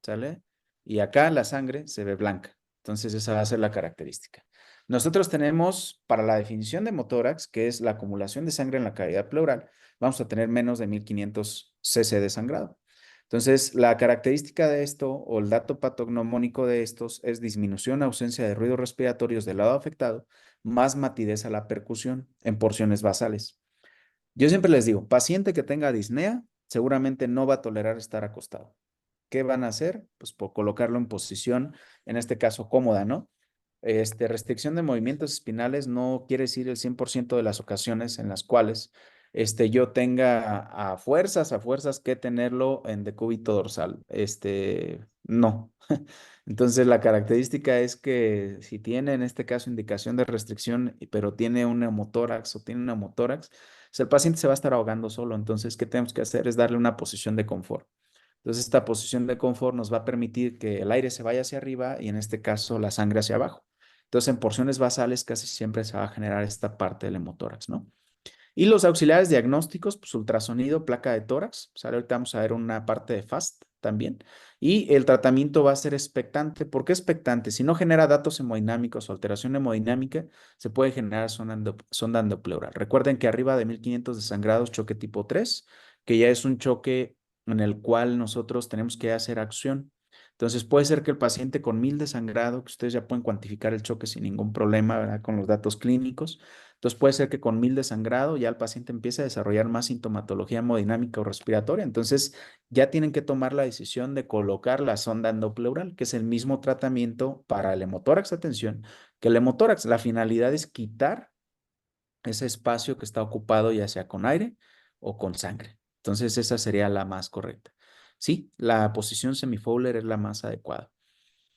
¿sale? Y acá la sangre se ve blanca. Entonces esa va a ser la característica. Nosotros tenemos, para la definición de hemotórax, que es la acumulación de sangre en la cavidad pleural, vamos a tener menos de 1500 cc de sangrado. Entonces, la característica de esto o el dato patognomónico de estos es disminución, ausencia de ruidos respiratorios del lado afectado, más matidez a la percusión en porciones basales. Yo siempre les digo, paciente que tenga disnea seguramente no va a tolerar estar acostado. ¿Qué van a hacer? Pues por colocarlo en posición, en este caso cómoda, ¿no? Restricción de movimientos espinales no quiere decir el 100% de las ocasiones en las cuales yo tenga a fuerzas que tenerlo en decúbito dorsal. No. Entonces, la característica es que si tiene en este caso indicación de restricción, pero tiene un neumotórax o tiene un neumotórax, pues el paciente se va a estar ahogando solo. Entonces, ¿qué tenemos que hacer? Es darle una posición de confort. Entonces, esta posición de confort nos va a permitir que el aire se vaya hacia arriba y en este caso la sangre hacia abajo. Entonces, en porciones basales casi siempre se va a generar esta parte del hemotórax, ¿no? Y los auxiliares diagnósticos, pues ultrasonido, placa de tórax, pues ahorita vamos a ver una parte de FAST también. Y el tratamiento va a ser expectante. ¿Por qué expectante? Si no genera datos hemodinámicos o alteración hemodinámica, se puede generar sonda endopleural. Recuerden que arriba de 1500 de sangrados, choque tipo 3, que ya es un choque en el cual nosotros tenemos que hacer acción. Entonces puede ser que el paciente con 1000 de sangrado, que ustedes ya pueden cuantificar el choque sin ningún problema, ¿verdad? Con los datos clínicos. Entonces puede ser que con 1000 de sangrado ya el paciente empiece a desarrollar más sintomatología hemodinámica o respiratoria. Entonces ya tienen que tomar la decisión de colocar la sonda endopleural, que es el mismo tratamiento para el hemotórax. Atención, que el hemotórax, la finalidad es quitar ese espacio que está ocupado ya sea con aire o con sangre. Entonces esa sería la más correcta. Sí, la posición semifowler es la más adecuada.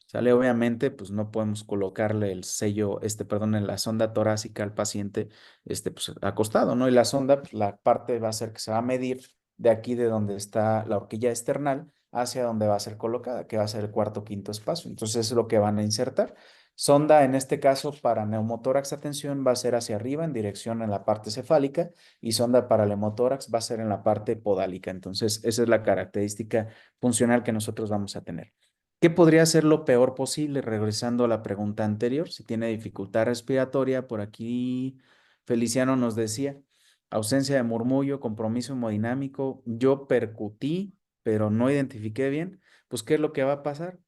¿Sale? Obviamente, pues no podemos colocarle el sello, perdón, en la sonda torácica al paciente, pues acostado, ¿no? Y la sonda, pues la parte va a ser que se va a medir de aquí de donde está la horquilla external hacia donde va a ser colocada, que va a ser el cuarto o quinto espacio. Entonces, es lo que van a insertar. Sonda, en este caso, para neumotórax atención, va a ser hacia arriba en dirección en la parte cefálica y sonda para el hemotórax va a ser en la parte podálica. Entonces, esa es la característica funcional que nosotros vamos a tener. ¿Qué podría ser lo peor posible? Regresando a la pregunta anterior, si tiene dificultad respiratoria, por aquí Feliciano nos decía, ausencia de murmullo, compromiso hemodinámico, yo percutí, pero no identifiqué bien, pues ¿qué es lo que va a pasar?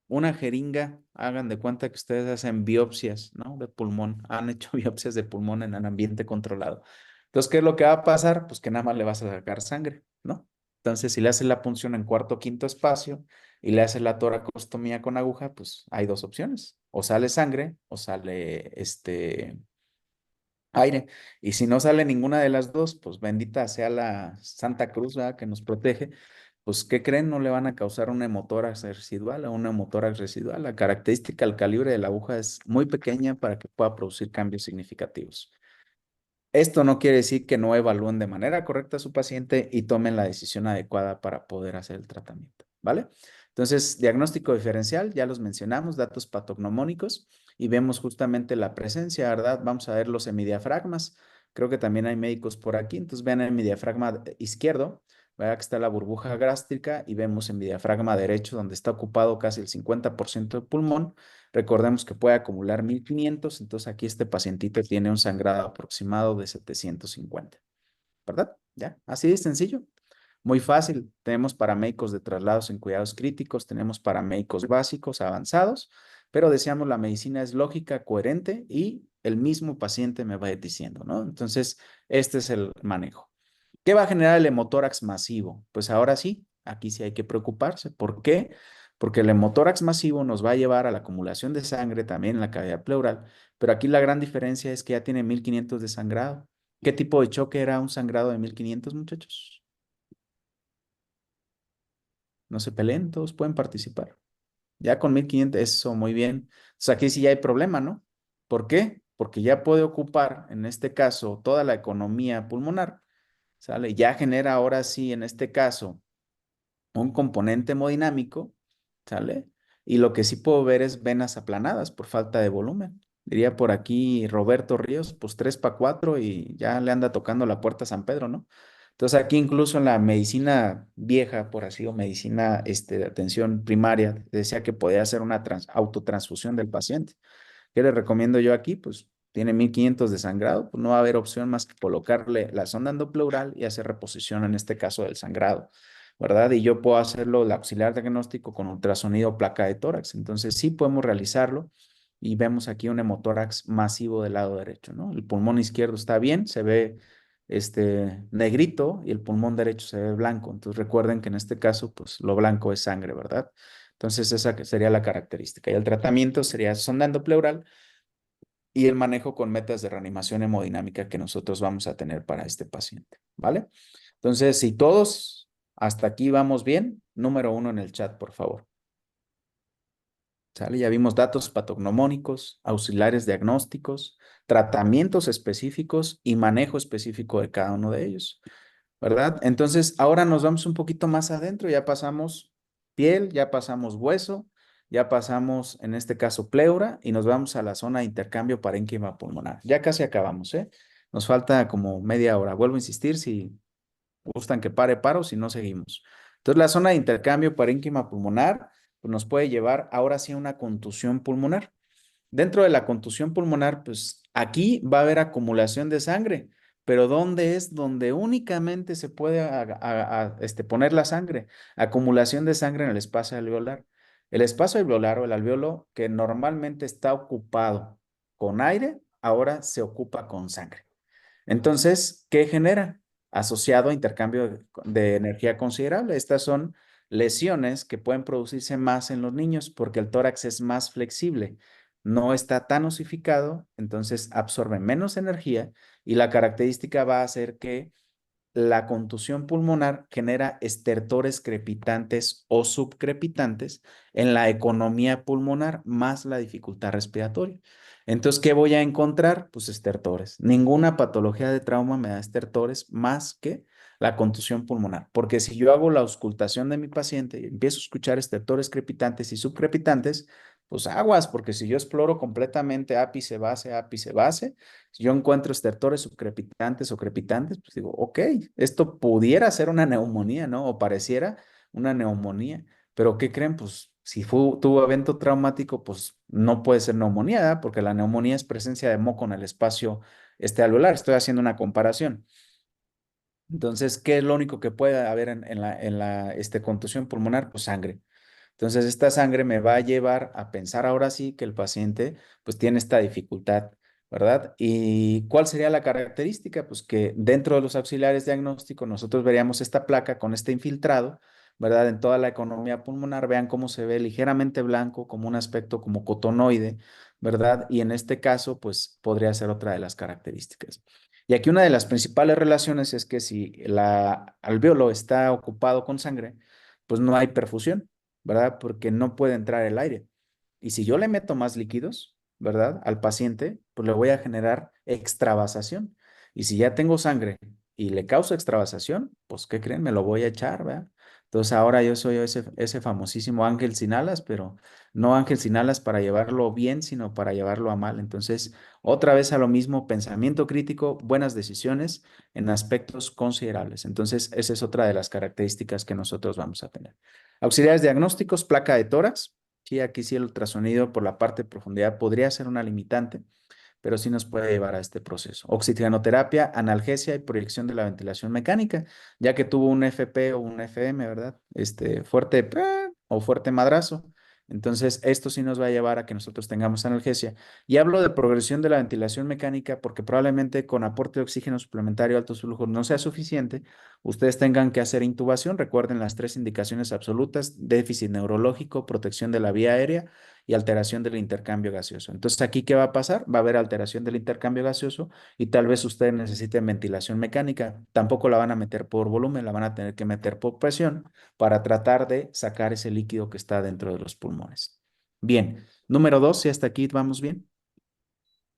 Una jeringa, hagan de cuenta que ustedes hacen biopsias, ¿no? De pulmón, han hecho biopsias de pulmón en un ambiente controlado. Entonces, ¿qué es lo que va a pasar? Pues que nada más le vas a sacar sangre, ¿no? Entonces, si le haces la punción en cuarto o quinto espacio y le haces la toracostomía con aguja, pues hay dos opciones, o sale sangre o sale aire. Y si no sale ninguna de las dos, pues bendita sea la Santa Cruz, ¿verdad? Que nos protege. Pues, ¿qué creen? No le van a causar un hemotórax residual o un hemotórax residual. La característica, el calibre de la aguja es muy pequeña para que pueda producir cambios significativos. Esto no quiere decir que no evalúen de manera correcta a su paciente y tomen la decisión adecuada para poder hacer el tratamiento, ¿vale? Entonces, diagnóstico diferencial, ya los mencionamos, datos patognomónicos y vemos justamente la presencia, ¿verdad? Vamos a ver los hemidiafragmas. Creo que también hay médicos por aquí. Entonces, vean el hemidiafragma izquierdo, ¿verdad? Que está la burbuja gástrica y vemos en hemidiafragma derecho donde está ocupado casi el 50% del pulmón. Recordemos que puede acumular 1500, entonces aquí este pacientito tiene un sangrado aproximado de 750, ¿verdad? ¿Ya? Así de sencillo. Muy fácil. Tenemos paramédicos de traslados en cuidados críticos, tenemos paramédicos básicos, avanzados, pero deseamos la medicina es lógica, coherente y el mismo paciente me va diciendo, ¿no? Entonces, este es el manejo. ¿Qué va a generar el hemotórax masivo? Pues ahora sí, aquí sí hay que preocuparse. ¿Por qué? Porque el hemotórax masivo nos va a llevar a la acumulación de sangre también en la cavidad pleural, pero aquí la gran diferencia es que ya tiene 1500 de sangrado. ¿Qué tipo de choque era un sangrado de 1500, muchachos? No se peleen, todos pueden participar. Ya con 1500, eso muy bien. Entonces aquí sí ya hay problema, ¿no? ¿Por qué? Porque ya puede ocupar, en este caso, toda la economía pulmonar, ¿sale? Ya genera ahora sí, en este caso, un componente hemodinámico, ¿sale? Y lo que sí puedo ver es venas aplanadas por falta de volumen. Diría por aquí Roberto Ríos, pues 3 para 4 y ya le anda tocando la puerta a San Pedro, ¿no? Entonces aquí incluso en la medicina vieja, por así, o medicina de atención primaria, decía que podía hacer una autotransfusión del paciente. ¿Qué le recomiendo yo aquí? Pues tiene 1500 de sangrado, pues no va a haber opción más que colocarle la sonda endopleural y hacer reposición en este caso del sangrado, ¿verdad? Y yo puedo hacerlo, el auxiliar diagnóstico con ultrasonido placa de tórax. Entonces sí podemos realizarlo y vemos aquí un hemotórax masivo del lado derecho, ¿no? El pulmón izquierdo está bien, se ve negrito y el pulmón derecho se ve blanco. Entonces recuerden que en este caso, pues lo blanco es sangre, ¿verdad? Entonces esa sería la característica. Y el tratamiento sería sonda endopleural y el manejo con metas de reanimación hemodinámica que nosotros vamos a tener para este paciente, ¿vale? Entonces, si todos hasta aquí vamos bien, número 1 en el chat, por favor. ¿Sale? Ya vimos datos patognomónicos, auxiliares diagnósticos, tratamientos específicos y manejo específico de cada uno de ellos, ¿verdad? Entonces, ahora nos vamos un poquito más adentro, ya pasamos piel, ya pasamos hueso, ya pasamos, en este caso, pleura, y nos vamos a la zona de intercambio parénquima pulmonar. Ya casi acabamos, ¿eh? Nos falta como media hora. Vuelvo a insistir, si gustan que paro, si no seguimos. Entonces, la zona de intercambio parénquima pulmonar pues, nos puede llevar ahora sí a una contusión pulmonar. Dentro de la contusión pulmonar, pues aquí va a haber acumulación de sangre, pero ¿dónde es donde únicamente se puede poner la sangre? Acumulación de sangre en el espacio alveolar. El espacio alveolar o el alveolo que normalmente está ocupado con aire, ahora se ocupa con sangre. Entonces, ¿qué genera? Asociado a intercambio de energía considerable. Estas son lesiones que pueden producirse más en los niños porque el tórax es más flexible, no está tan osificado, entonces absorbe menos energía y la característica va a ser que la contusión pulmonar genera estertores crepitantes o subcrepitantes en la economía pulmonar más la dificultad respiratoria. Entonces, ¿qué voy a encontrar? Pues estertores. Ninguna patología de trauma me da estertores más que la contusión pulmonar. Porque si yo hago la auscultación de mi paciente y empiezo a escuchar estertores crepitantes y subcrepitantes, pues aguas, porque si yo exploro completamente ápice, base, si yo encuentro estertores subcrepitantes o crepitantes, pues digo, ok, esto pudiera ser una neumonía, ¿no? O pareciera una neumonía, pero ¿qué creen? Pues si tuvo evento traumático, pues no puede ser neumonía, ¿verdad? Porque la neumonía es presencia de moco en el espacio alveolar. Estoy haciendo una comparación. Entonces, ¿qué es lo único que puede haber en la contusión pulmonar? Pues sangre. Entonces, esta sangre me va a llevar a pensar ahora sí que el paciente pues tiene esta dificultad, ¿verdad? ¿Y cuál sería la característica? Pues que dentro de los auxiliares diagnósticos nosotros veríamos esta placa con este infiltrado, ¿verdad? En toda la economía pulmonar, vean cómo se ve ligeramente blanco, como un aspecto como cotonoide, ¿verdad? Y en este caso, pues podría ser otra de las características. Y aquí una de las principales relaciones es que si la alvéolo está ocupado con sangre, pues no hay perfusión, ¿verdad? Porque no puede entrar el aire. Y si yo le meto más líquidos, ¿verdad? Al paciente, pues le voy a generar extravasación. Y si ya tengo sangre y le causo extravasación, pues ¿qué creen? Me lo voy a echar, ¿verdad? Entonces ahora yo soy ese famosísimo ángel sin alas, pero no ángel sin alas para llevarlo bien, sino para llevarlo a mal. Entonces, otra vez a lo mismo, pensamiento crítico, buenas decisiones en aspectos considerables. Entonces, esa es otra de las características que nosotros vamos a tener. Auxiliares diagnósticos, placa de tórax. Sí, aquí sí el ultrasonido por la parte de profundidad podría ser una limitante, pero sí nos puede llevar a este proceso. Oxigenoterapia, analgesia y proyección de la ventilación mecánica, ya que tuvo un FP o un FM, ¿verdad? Fuerte o fuerte madrazo. Entonces, esto sí nos va a llevar a que nosotros tengamos analgesia. Y hablo de progresión de la ventilación mecánica porque probablemente con aporte de oxígeno suplementario a altos flujos no sea suficiente. Ustedes tengan que hacer intubación. Recuerden las 3 indicaciones absolutas: déficit neurológico, protección de la vía aérea y alteración del intercambio gaseoso. Entonces, ¿aquí qué va a pasar? Va a haber alteración del intercambio gaseoso y tal vez ustedes necesiten ventilación mecánica. Tampoco la van a meter por volumen, la van a tener que meter por presión para tratar de sacar ese líquido que está dentro de los pulmones. Bien, número 2, si hasta aquí vamos bien.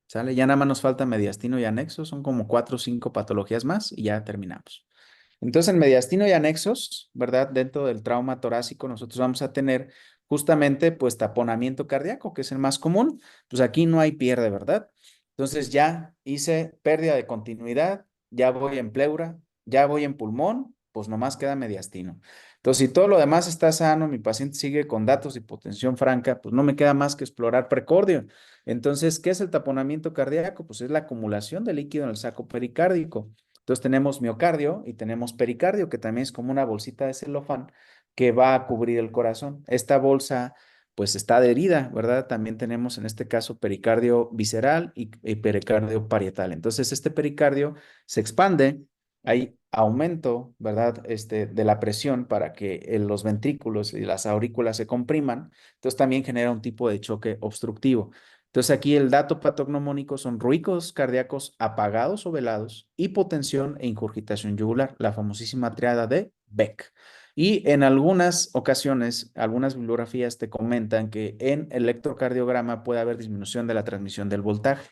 ¿Sale? Ya nada más nos falta mediastino y anexo, son como 4 o 5 patologías más y ya terminamos. Entonces, en mediastino y anexos, ¿verdad? Dentro del trauma torácico, nosotros vamos a tener justamente, pues, taponamiento cardíaco, que es el más común. Pues aquí no hay pierde, ¿verdad? Entonces, ya hice pérdida de continuidad, ya voy en pleura, ya voy en pulmón, pues nomás queda mediastino. Entonces, si todo lo demás está sano, mi paciente sigue con datos de hipotensión franca, pues no me queda más que explorar precordio. Entonces, ¿qué es el taponamiento cardíaco? Pues es la acumulación de líquido en el saco pericárdico. Entonces tenemos miocardio y tenemos pericardio, que también es como una bolsita de celofán que va a cubrir el corazón. Esta bolsa pues está adherida, ¿verdad? También tenemos en este caso pericardio visceral y pericardio parietal. Entonces este pericardio se expande, hay aumento, ¿verdad? De la presión para que los ventrículos y las aurículas se compriman. Entonces también genera un tipo de choque obstructivo. Entonces aquí el dato patognomónico son ruicos cardíacos apagados o velados, hipotensión e ingurgitación yugular, la famosísima triada de Beck. Y en algunas ocasiones, algunas bibliografías te comentan que en electrocardiograma puede haber disminución de la transmisión del voltaje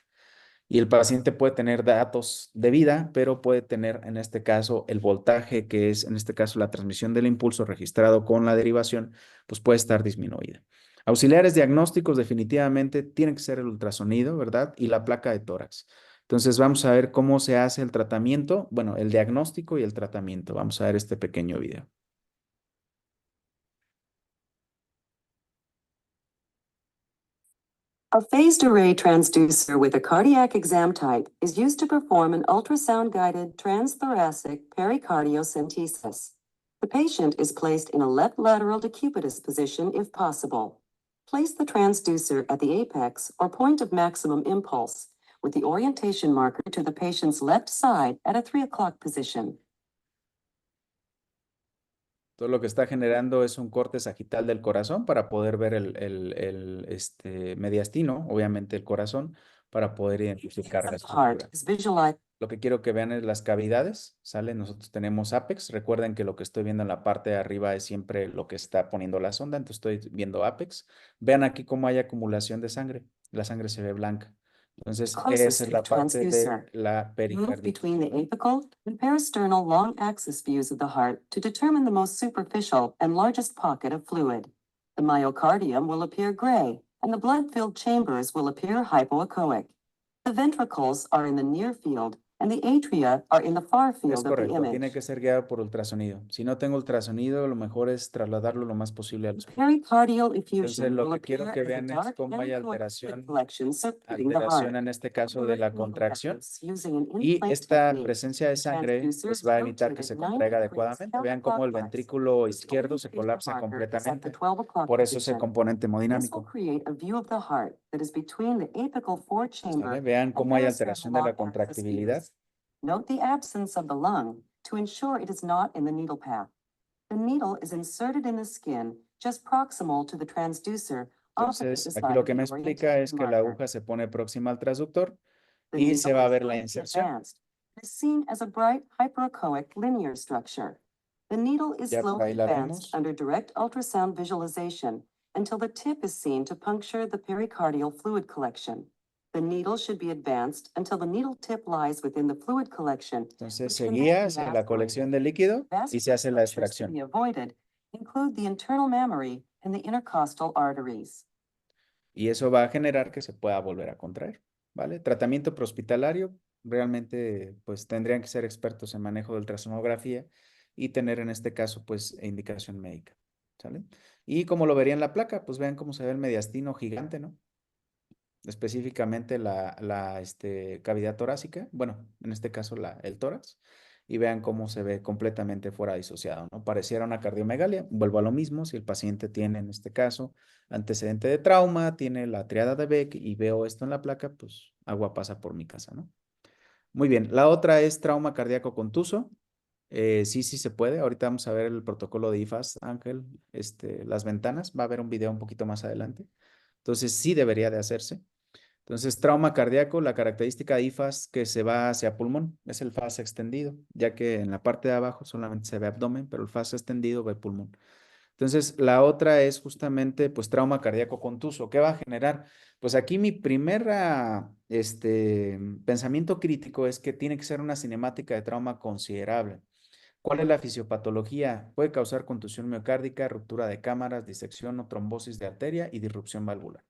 y el paciente puede tener datos de vida, pero puede tener en este caso el voltaje, que es en este caso la transmisión del impulso registrado con la derivación, pues puede estar disminuida. Auxiliares diagnósticos definitivamente tienen que ser el ultrasonido, ¿verdad? Y la placa de tórax. Entonces vamos a ver cómo se hace el tratamiento, bueno, el diagnóstico y el tratamiento. Vamos a ver este pequeño video. A phased array transducer with a cardiac exam type is used to perform an ultrasound-guided transthoracic pericardiocentesis. The patient is placed in a left lateral decubitus position if possible. Place the transducer at the apex or point of maximum impulse with the orientation marker to the patient's left side at a 3 o'clock position. Todo lo que está generando es un corte sagital del corazón para poder ver el mediastino, obviamente el corazón, para poder identificar la estructura. Lo que quiero que vean es las cavidades, ¿sale? Nosotros tenemos apex. Recuerden que lo que estoy viendo en la parte de arriba es siempre lo que está poniendo la sonda, entonces estoy viendo apex. Vean aquí cómo hay acumulación de sangre. La sangre se ve blanca. Entonces, esa es la parte de la pericarditis. Between the apical and peristernal long axis views of the heart to determine the most superficial and largest pocket of fluid. The myocardium will appear gray, and the blood-filled chambers will appear hypoechoic. The ventricles are in the near field, and the atria are in the far Es field of the correcto, tiene image. que ser guiado por ultrasonido. Si no tengo ultrasonido, lo mejor es trasladarlo lo más posible al hospital. Pericardial Entonces, effusion lo will que quiero appear que as a vean es dark cómo hay anechoic fluid alteración collection circulating the heart. en este caso de la Direct needle contracción. methods using an Y in-plate esta technique. presencia de The sangre transducer pues is va a evitar que rotated se 90 contraiga degrees adecuadamente. Vean cómo el counterclockwise. ventrículo This izquierdo will se increase the colapsa marker is at the completamente. 12 o'clock Por eso ese position. componente This will hemodinámico. create a view of the heart that is between the apical four ¿Sale? chamber Vean and cómo hay alteración de la paracerebellum axis contractibilidad. views. Note the absence of the lung to ensure it is not in the needle path. The needle is inserted in the skin just proximal to the transducer, opposite Entonces, the aquí side lo of que the me explica orientation es que la marker. aguja se pone próxima al transductor The y se needle va a is ver la slightly inserción. advanced. It is seen as a bright hyperechoic linear structure. The needle is Ya por slowly ahí la advanced vemos. under direct ultrasound visualization until the tip is seen to puncture the pericardial fluid collection. The needle should be advanced until the needle tip lies within the fluid collection. Entonces which se can guía then be hacia la aspirated. colección de líquido y se Vascular hace la structures to extracción. be avoided include the internal mammary and the intercostal arteries. Y eso va a generar que se pueda volver a contraer, ¿vale? Tratamiento prehospitalario, realmente pues tendrían que ser expertos en manejo de ultrasonografía y tener en este caso pues indicación médica, ¿sale? Y como lo vería en la placa, pues vean cómo se ve el mediastino gigante, ¿no? Específicamente la cavidad torácica, bueno, en este caso el tórax, y vean cómo se ve completamente fuera disociado, ¿no? Pareciera una cardiomegalia, vuelvo a lo mismo, si el paciente tiene en este caso antecedente de trauma, tiene la triada de Beck y veo esto en la placa, pues agua pasa por mi casa, ¿no? Muy bien, la otra es trauma cardíaco contuso. Sí se puede. Ahorita vamos a ver el protocolo de IFAS, Ángel, las ventanas. Va a haber un video un poquito más adelante. Entonces, sí debería de hacerse. Entonces, trauma cardíaco, la característica de IFAS que se va hacia pulmón es el FAS extendido, ya que en la parte de abajo solamente se ve abdomen, pero el FAS extendido ve pulmón. Entonces, la otra es justamente, pues, trauma cardíaco contuso. ¿Qué va a generar? Pues aquí mi primera, pensamiento crítico es que tiene que ser una cinemática de trauma considerable. ¿Cuál es la fisiopatología? Puede causar contusión miocárdica, ruptura de cámaras, disección o trombosis de arteria y disrupción valvular.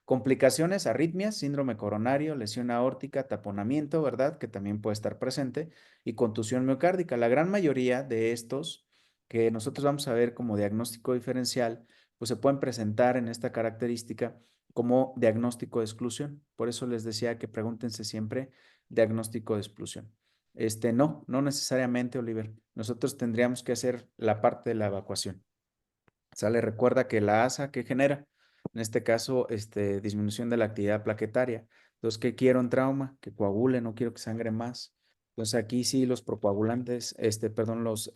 Complicaciones, arritmias, síndrome coronario, lesión aórtica, taponamiento, ¿verdad? Que también puede estar presente, y contusión miocárdica. La gran mayoría de estos que nosotros vamos a ver como diagnóstico diferencial, pues se pueden presentar en esta característica como diagnóstico de exclusión. Por eso les decía que pregúntense siempre diagnóstico de exclusión. No necesariamente, Oliver. Nosotros tendríamos que hacer la parte de la evacuación. ¿Sale? Recuerda que la ASA, ¿qué genera? En este caso, disminución de la actividad plaquetaria. Entonces, ¿qué quiero en trauma? Que coagule, no quiero que sangre más. Entonces, aquí sí los procoagulantes, los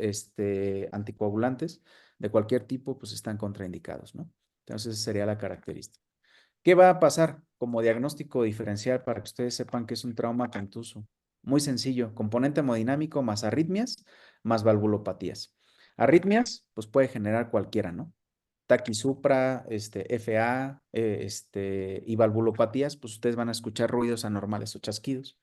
anticoagulantes de cualquier tipo, pues están contraindicados, ¿no? Entonces, esa sería la característica. ¿Qué va a pasar como diagnóstico diferencial para que ustedes sepan que es un trauma contuso? Muy sencillo, componente hemodinámico más arritmias más valvulopatías. Arritmias, pues puede generar cualquiera, ¿no? Taquisupra, FA, y valvulopatías, pues ustedes van a escuchar ruidos anormales o chasquidos.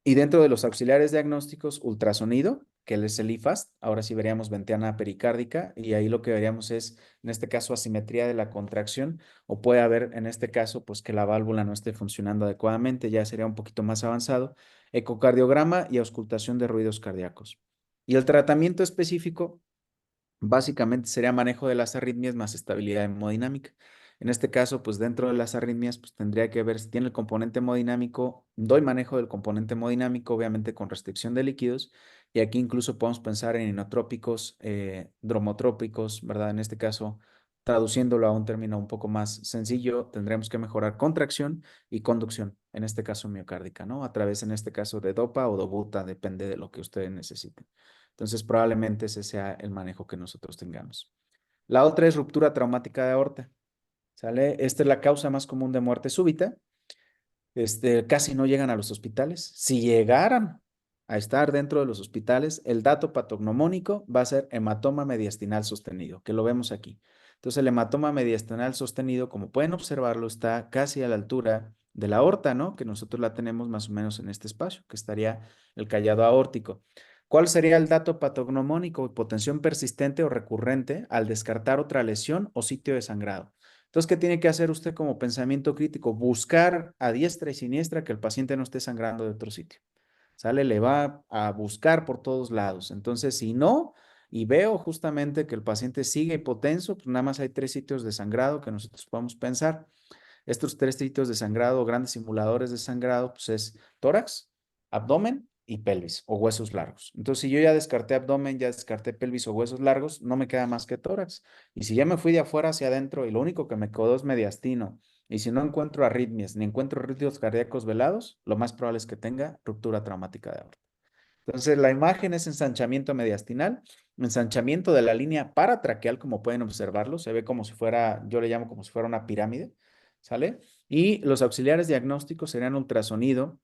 Y dentro de los auxiliares diagnósticos, ultrasonido, que es el IFAST, ahora sí veríamos ventana pericárdica, y ahí lo que veríamos es, en este caso, asimetría de la contracción, o puede haber, en este caso, pues que la válvula no esté funcionando adecuadamente, ya sería un poquito más avanzado, ecocardiograma y auscultación de ruidos cardíacos. Y el tratamiento específico, básicamente sería manejo de las arritmias más estabilidad hemodinámica. En este caso, pues dentro de las arritmias, pues tendría que ver si tiene el componente hemodinámico, doy manejo del componente hemodinámico, obviamente con restricción de líquidos, y aquí incluso podemos pensar en inotrópicos, dromotrópicos, ¿verdad? En este caso, traduciéndolo a un término un poco más sencillo, tendremos que mejorar contracción y conducción, en este caso miocárdica, ¿no? A través, en este caso, de dopa o dobuta, depende de lo que ustedes necesiten. Entonces, probablemente ese sea el manejo que nosotros tengamos. La otra es ruptura traumática de aorta. ¿Sale? Esta es la causa más común de muerte súbita. Casi no llegan a los hospitales. Si llegaran a estar dentro de los hospitales, el dato patognomónico va a ser hematoma mediastinal sostenido, que lo vemos aquí. Entonces, el hematoma mediastinal sostenido, como pueden observarlo, está casi a la altura de la aorta, ¿no? Que nosotros la tenemos más o menos en este espacio, que estaría el callado aórtico. ¿Cuál sería el dato patognomónico? Hipotensión persistente o recurrente al descartar otra lesión o sitio de sangrado. Entonces, ¿qué tiene que hacer usted como pensamiento crítico? Buscar a diestra y siniestra que el paciente no esté sangrando de otro sitio. ¿sale? Le va a buscar por todos lados. Entonces, si no, y veo justamente que el paciente sigue hipotenso, pues nada más hay 3 sitios de sangrado que nosotros podemos pensar. Estos 3 sitios de sangrado, grandes simuladores de sangrado, pues es tórax, abdomen y pelvis o huesos largos. Entonces, si yo ya descarté abdomen, ya descarté pelvis o huesos largos, no me queda más que tórax. Y si ya me fui de afuera hacia adentro y lo único que me quedó es mediastino, y si no encuentro arritmias ni encuentro ritmos cardíacos velados, lo más probable es que tenga ruptura traumática de aorta. Entonces, la imagen es ensanchamiento mediastinal, ensanchamiento de la línea paratraqueal, como pueden observarlo, se ve como si fuera, yo le llamo como si fuera una pirámide, ¿sale? Y los auxiliares diagnósticos serían ultrasonido,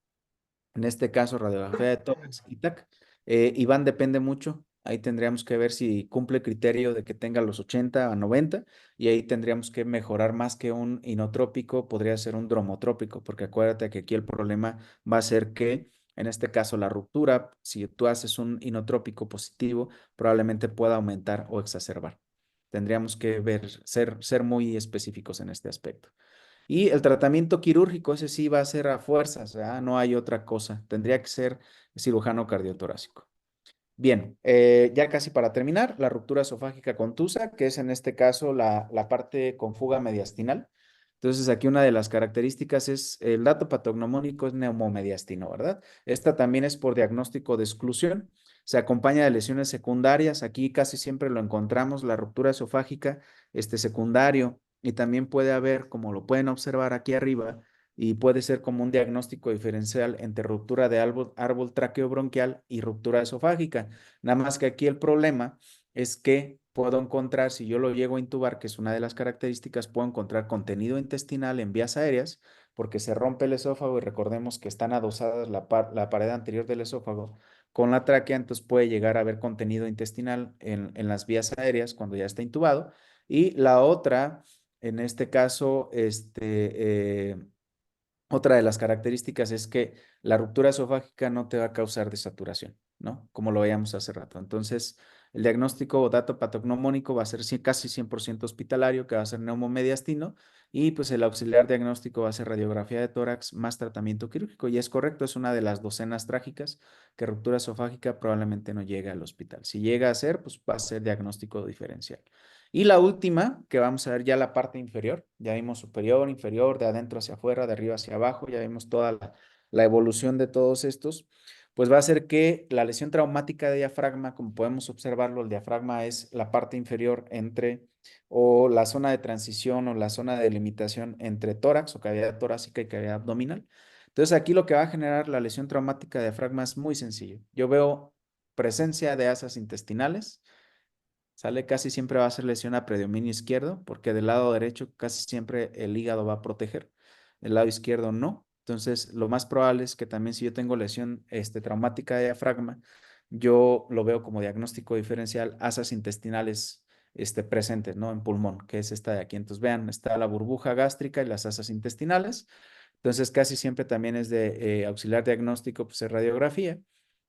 en este caso radiografía de tórax y TAC. Iván depende mucho, ahí tendríamos que ver si cumple el criterio de que tenga los 80 a 90 y ahí tendríamos que mejorar más que un inotrópico, podría ser un dromotrópico, porque acuérdate que aquí el problema va a ser que en este caso la ruptura, si tú haces un inotrópico positivo, probablemente pueda aumentar o exacerbar. Tendríamos que ver, ser muy específicos en este aspecto. Y el tratamiento quirúrgico, ese sí va a ser a fuerzas, ¿verdad? No hay otra cosa. Tendría que ser cirujano cardiotorácico. Bien, ya casi para terminar, la ruptura esofágica contusa, que es en este caso la parte con fuga mediastinal. Entonces, aquí una de las características es el dato patognomónico es neumomediastino, ¿verdad? Esta también es por diagnóstico de exclusión. Se acompaña de lesiones secundarias. Aquí casi siempre lo encontramos, la ruptura esofágica, secundario. Y también puede haber, como lo pueden observar aquí arriba, y puede ser como un diagnóstico diferencial entre ruptura de árbol traqueobronquial y ruptura esofágica. Nada más que aquí el problema es que puedo encontrar, si yo lo llego a intubar, que es una de las características, puedo encontrar contenido intestinal en vías aéreas, porque se rompe el esófago y recordemos que están adosadas la pared anterior del esófago con la tráquea, entonces puede llegar a haber contenido intestinal en las vías aéreas cuando ya está intubado. Y la otra, en este caso, otra de las características es que la ruptura esofágica no te va a causar desaturación, ¿no? Como lo veíamos hace rato. Entonces, el diagnóstico o dato patognomónico va a ser casi 100% hospitalario, que va a ser neumomediastino, y pues el auxiliar diagnóstico va a ser radiografía de tórax más tratamiento quirúrgico. Y es correcto, es una de las docenas trágicas que ruptura esofágica probablemente no llegue al hospital. Si llega a ser, pues va a ser diagnóstico diferencial. Y la última, que vamos a ver ya la parte inferior, ya vimos superior, inferior, de adentro hacia afuera, de arriba hacia abajo, ya vimos toda la evolución de todos estos, pues va a ser que la lesión traumática de diafragma, como podemos observarlo, el diafragma es la parte inferior entre, o la zona de transición o la zona de delimitación entre tórax o cavidad torácica y cavidad abdominal. Entonces aquí lo que va a generar la lesión traumática de diafragma es muy sencillo. Yo veo presencia de asas intestinales, ¿sale? Casi siempre va a ser lesión a predominio izquierdo, porque del lado derecho casi siempre el hígado va a proteger, del lado izquierdo no. Entonces, lo más probable es que también si yo tengo lesión traumática de diafragma, yo lo veo como diagnóstico diferencial, asas intestinales presentes, ¿no? En pulmón, que es esta de aquí. Entonces, vean, está la burbuja gástrica y las asas intestinales. Entonces, casi siempre también es de auxiliar diagnóstico, pues es radiografía.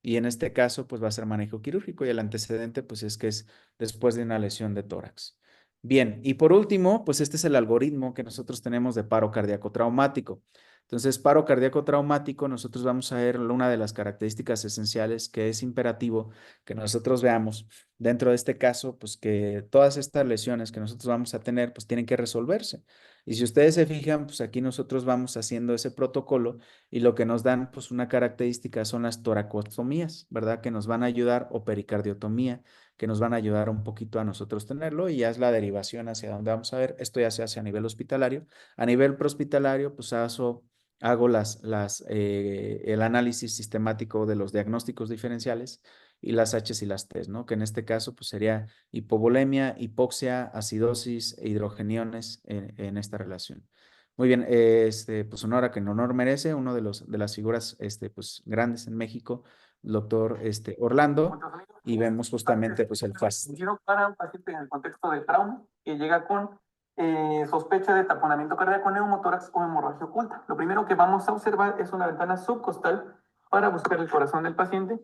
Y en este caso, pues va a ser manejo quirúrgico y el antecedente, pues es que es después de una lesión de tórax. Bien, y por último, pues este es el algoritmo que nosotros tenemos de paro cardíaco traumático. Entonces, paro cardíaco traumático, nosotros vamos a ver una de las características esenciales que es imperativo que nosotros veamos dentro de este caso, pues que todas estas lesiones que nosotros vamos a tener, pues tienen que resolverse. Y si ustedes se fijan, pues aquí nosotros vamos haciendo ese protocolo y lo que nos dan, pues una característica son las toracostomías, ¿verdad? Que nos van a ayudar, o pericardiotomía, que nos van a ayudar un poquito a nosotros tenerlo y ya es la derivación hacia donde vamos a ver. Esto ya se hace a nivel hospitalario. A nivel prehospitalario, pues hago el análisis sistemático de los diagnósticos diferenciales y las H's y las T's, ¿no? Que en este caso pues sería hipovolemia, hipoxia, acidosis e hidrogeniones en esta relación. Muy bien, pues honor a quien honor merece, uno de las figuras pues grandes en México, el doctor Orlando, y vemos justamente pues el FAST. Para un paciente en el contexto de trauma que llega con sospecha de taponamiento cardíaco, neumotórax o hemorragia oculta. Lo primero que vamos a observar es una ventana subcostal para buscar el corazón del paciente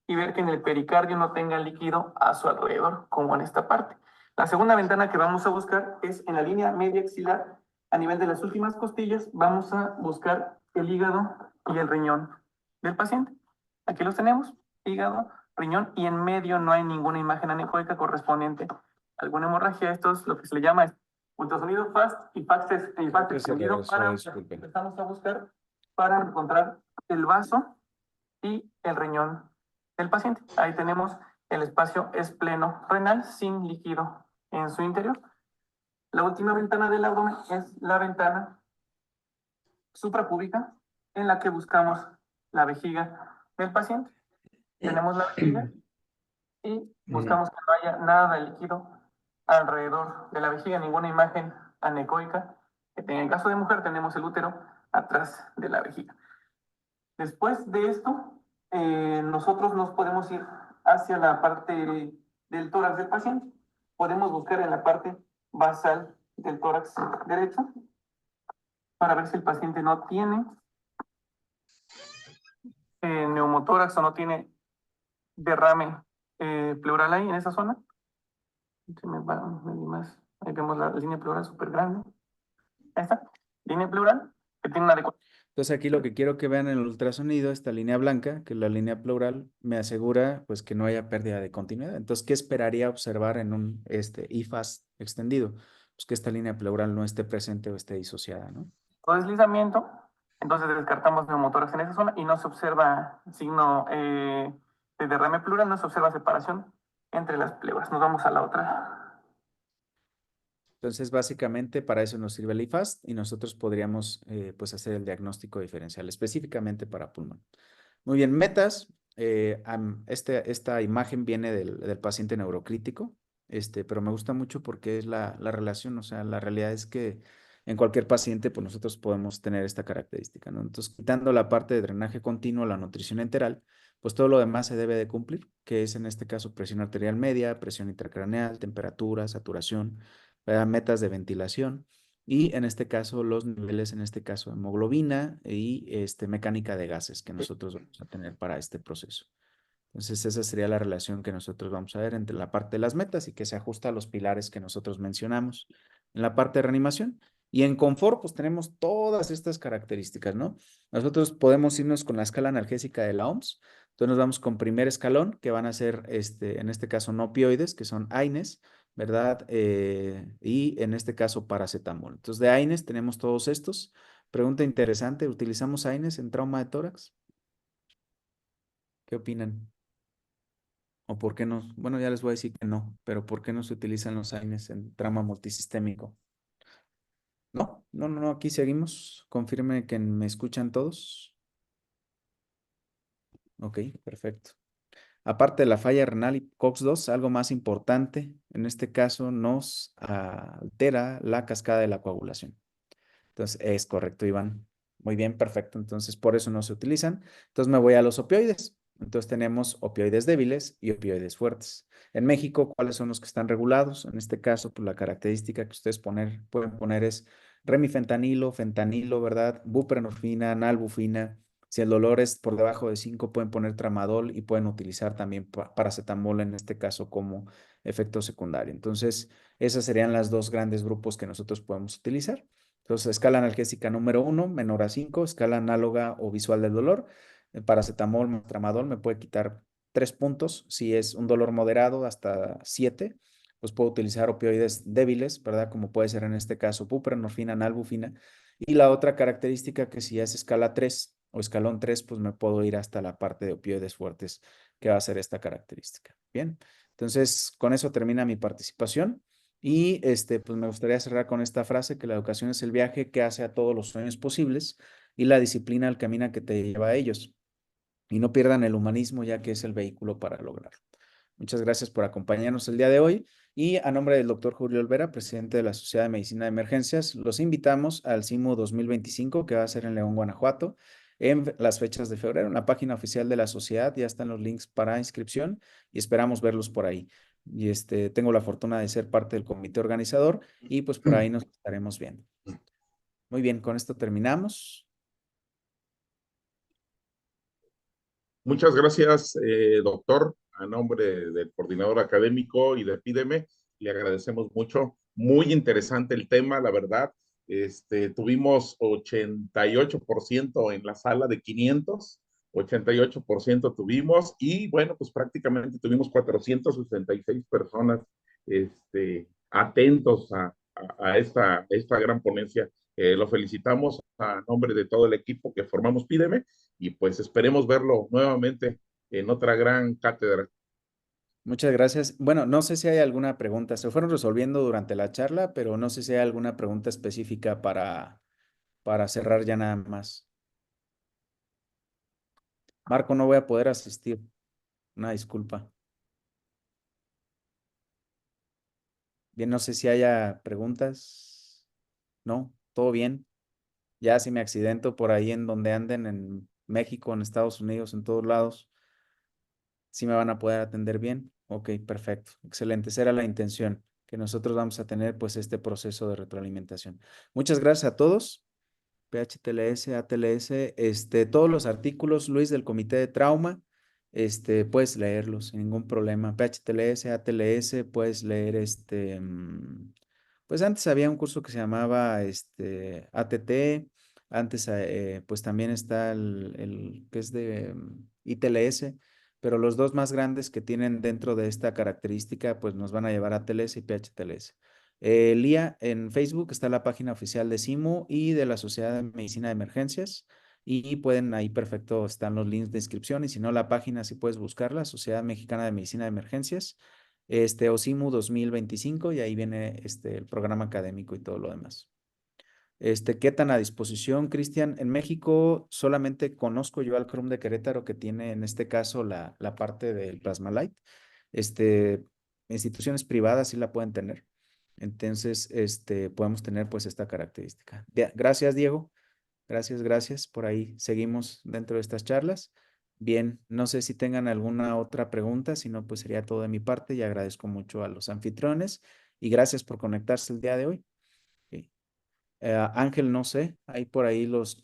y ver que en el pericardio no tenga líquido a su alrededor, como en esta parte. La segunda ventana que vamos a buscar es en la línea media axilar, a nivel de las últimas costillas, vamos a buscar el hígado y el riñón del paciente. Aquí los tenemos, hígado, riñón, y en medio no hay ninguna imagen anecoica correspondiente a alguna hemorragia. Esto es lo que se le llama ultrasonido FAST y FAST Que se extendido regresó, disculpen. empezamos a buscar para encontrar el vaso y el riñón del paciente. Ahí tenemos el espacio espleno renal sin líquido en su interior. La última ventana del abdomen es la ventana suprapúbica en la que buscamos la vejiga del paciente. Tenemos la vejiga y buscamos que no haya nada de líquido alrededor de la vejiga, ninguna imagen anecoica. En el caso de mujer tenemos el útero atrás de la vejiga. Después de esto, nosotros nos podemos ir hacia la parte del tórax del paciente. Podemos buscar en la parte basal del tórax derecho para ver si el paciente no tiene neumotórax o no tiene derrame pleural ahí en esa zona. Se me va más. Ahí vemos la línea pleural súper grande. Ahí está. Línea pleural que tiene una adecuación. Entonces aquí lo que quiero que vean en el ultrasonido, esta línea blanca, que es la línea pleural, me asegura pues que no haya pérdida de continuidad. Entonces, ¿qué esperaría observar en un IFAST extendido? Pues que esta línea pleural no esté presente o esté disociada, ¿no? Deslizamiento, entonces descartamos neumotórax en esa zona y no se observa signo de derrame pleural, no se observa separación entre las pleuras. Nos vamos a la otra. Entonces, básicamente para eso nos sirve el IFAST y nosotros podríamos pues hacer el diagnóstico diferencial específicamente para pulmón. Muy bien, metas. Esta imagen viene del paciente neurocrítico, pero me gusta mucho porque es la relación, o sea, la realidad es que en cualquier paciente pues nosotros podemos tener esta característica, ¿no? Entonces, quitando la parte de drenaje continuo, la nutrición enteral, pues todo lo demás se debe de cumplir, que es en este caso presión arterial media, presión intracraneal, temperatura, saturación, metas de ventilación y en este caso los niveles, en este caso hemoglobina y mecánica de gases que nosotros vamos a tener para este proceso. Entonces esa sería la relación que nosotros vamos a ver entre la parte de las metas y que se ajusta a los pilares que nosotros mencionamos en la parte de reanimación. Y en confort, pues tenemos todas estas características, ¿no? Nosotros podemos irnos con la escala analgésica de la OMS. Entonces nos vamos con primer escalón, que van a ser, en este caso, no opioides, que son AINES, ¿verdad? Y en este caso, paracetamol. Entonces, de AINES tenemos todos estos. Pregunta interesante, ¿utilizamos AINES en trauma de tórax? ¿Qué opinan? ¿O por qué no? Bueno, ya les voy a decir que no, pero ¿por qué no se utilizan los AINES en trauma multisistémico? No, aquí seguimos. Confirme que me escuchan todos. Ok, perfecto. Aparte de la falla renal y COX-2, algo más importante, en este caso nos altera la cascada de la coagulación. Entonces, es correcto, Iván. Muy bien, perfecto. Entonces, por eso no se utilizan. Entonces, me voy a los opioides. Entonces, tenemos opioides débiles y opioides fuertes. En México, ¿cuáles son los que están regulados? En este caso, pues la característica que ustedes pueden poner es remifentanilo, fentanilo, ¿verdad? Buprenorfina, nalbufina. Si el dolor es por debajo de 5, pueden poner tramadol y pueden utilizar también paracetamol en este caso como efecto secundario. Entonces, esas serían las dos grandes grupos que nosotros podemos utilizar. Entonces, escala analgésica número 1, menor a 5, escala análoga o visual del dolor. El paracetamol más tramadol me puede quitar 3 puntos. Si es un dolor moderado, hasta 7, pues puedo utilizar opioides débiles, ¿verdad? Como puede ser en este caso buprenorfina, nalbufina. Y la otra característica que si es escala 3 o escalón 3, pues me puedo ir hasta la parte de opioides fuertes, que va a ser esta característica. Bien, entonces con eso termina mi participación. Y pues me gustaría cerrar con esta frase, que la educación es el viaje que hace a todos los sueños posibles y la disciplina el camino que te lleva a ellos. Y no pierdan el humanismo, ya que es el vehículo para lograrlo. Muchas gracias por acompañarnos el día de hoy. Y a nombre del doctor Julio Olvera, presidente de la Sociedad de Medicina de Emergencias, los invitamos al CIMU 2025, que va a ser en León, Guanajuato, en las fechas de febrero. En la página oficial de la sociedad ya están los links para inscripción y esperamos verlos por ahí. Y tengo la fortuna de ser parte del comité organizador y pues por ahí nos estaremos viendo. Muy bien, con esto terminamos. Muchas gracias, doctor. A nombre del coordinador académico y de Epideme, le agradecemos mucho. Muy interesante el tema, la verdad. Tuvimos 88% en la sala de 500. 88% tuvimos y bueno, pues prácticamente tuvimos 466 personas atentos a esta gran ponencia. Lo felicitamos a nombre de todo el equipo que formamos Pídeme y pues esperemos verlo nuevamente en otra gran cátedra. Muchas gracias. Bueno, no sé si hay alguna pregunta. Se fueron resolviendo durante la charla, pero no sé si hay alguna pregunta específica para cerrar ya nada más. Marco, no voy a poder asistir. Una disculpa. Bien, no sé si haya preguntas. ¿No? ¿Todo bien? Ya si me accidento por ahí en donde anden, en México, en Estados Unidos, en todos lados, ¿sí me van a poder atender bien? Ok, perfecto. Excelente. Esa era la intención, que nosotros vamos a tener pues este proceso de retroalimentación. Muchas gracias a todos. PHTLS, ATLS, todos los artículos, Luis, del Comité de Trauma, puedes leerlos sin ningún problema. PHTLS, ATLS, puedes leer pues antes había un curso que se llamaba ATT, antes pues también está el que es de ITLS, pero los dos más grandes que tienen dentro de esta característica pues nos van a llevar a TLS y PHTLS. Lía, en Facebook está la página oficial de SIMU y de la Sociedad de Medicina de Emergencias y pueden ahí perfecto, están los links de inscripción y si no la página sí puedes buscarla, Sociedad Mexicana de Medicina de Emergencias, OSIMU 2025 y ahí viene el programa académico y todo lo demás. ¿Qué tan a disposición, Cristian? En México solamente conozco yo al CRUM de Querétaro que tiene en este caso la parte del Plasmalite. Instituciones privadas sí la pueden tener. Entonces, podemos tener pues esta característica. Gracias, Diego. Gracias. Por ahí seguimos dentro de estas charlas. Bien, no sé si tengan alguna otra pregunta, si no, pues sería todo de mi parte y agradezco mucho a los anfitriones y gracias por conectarse el día de hoy. Ok. Ángel, no sé, hay por ahí los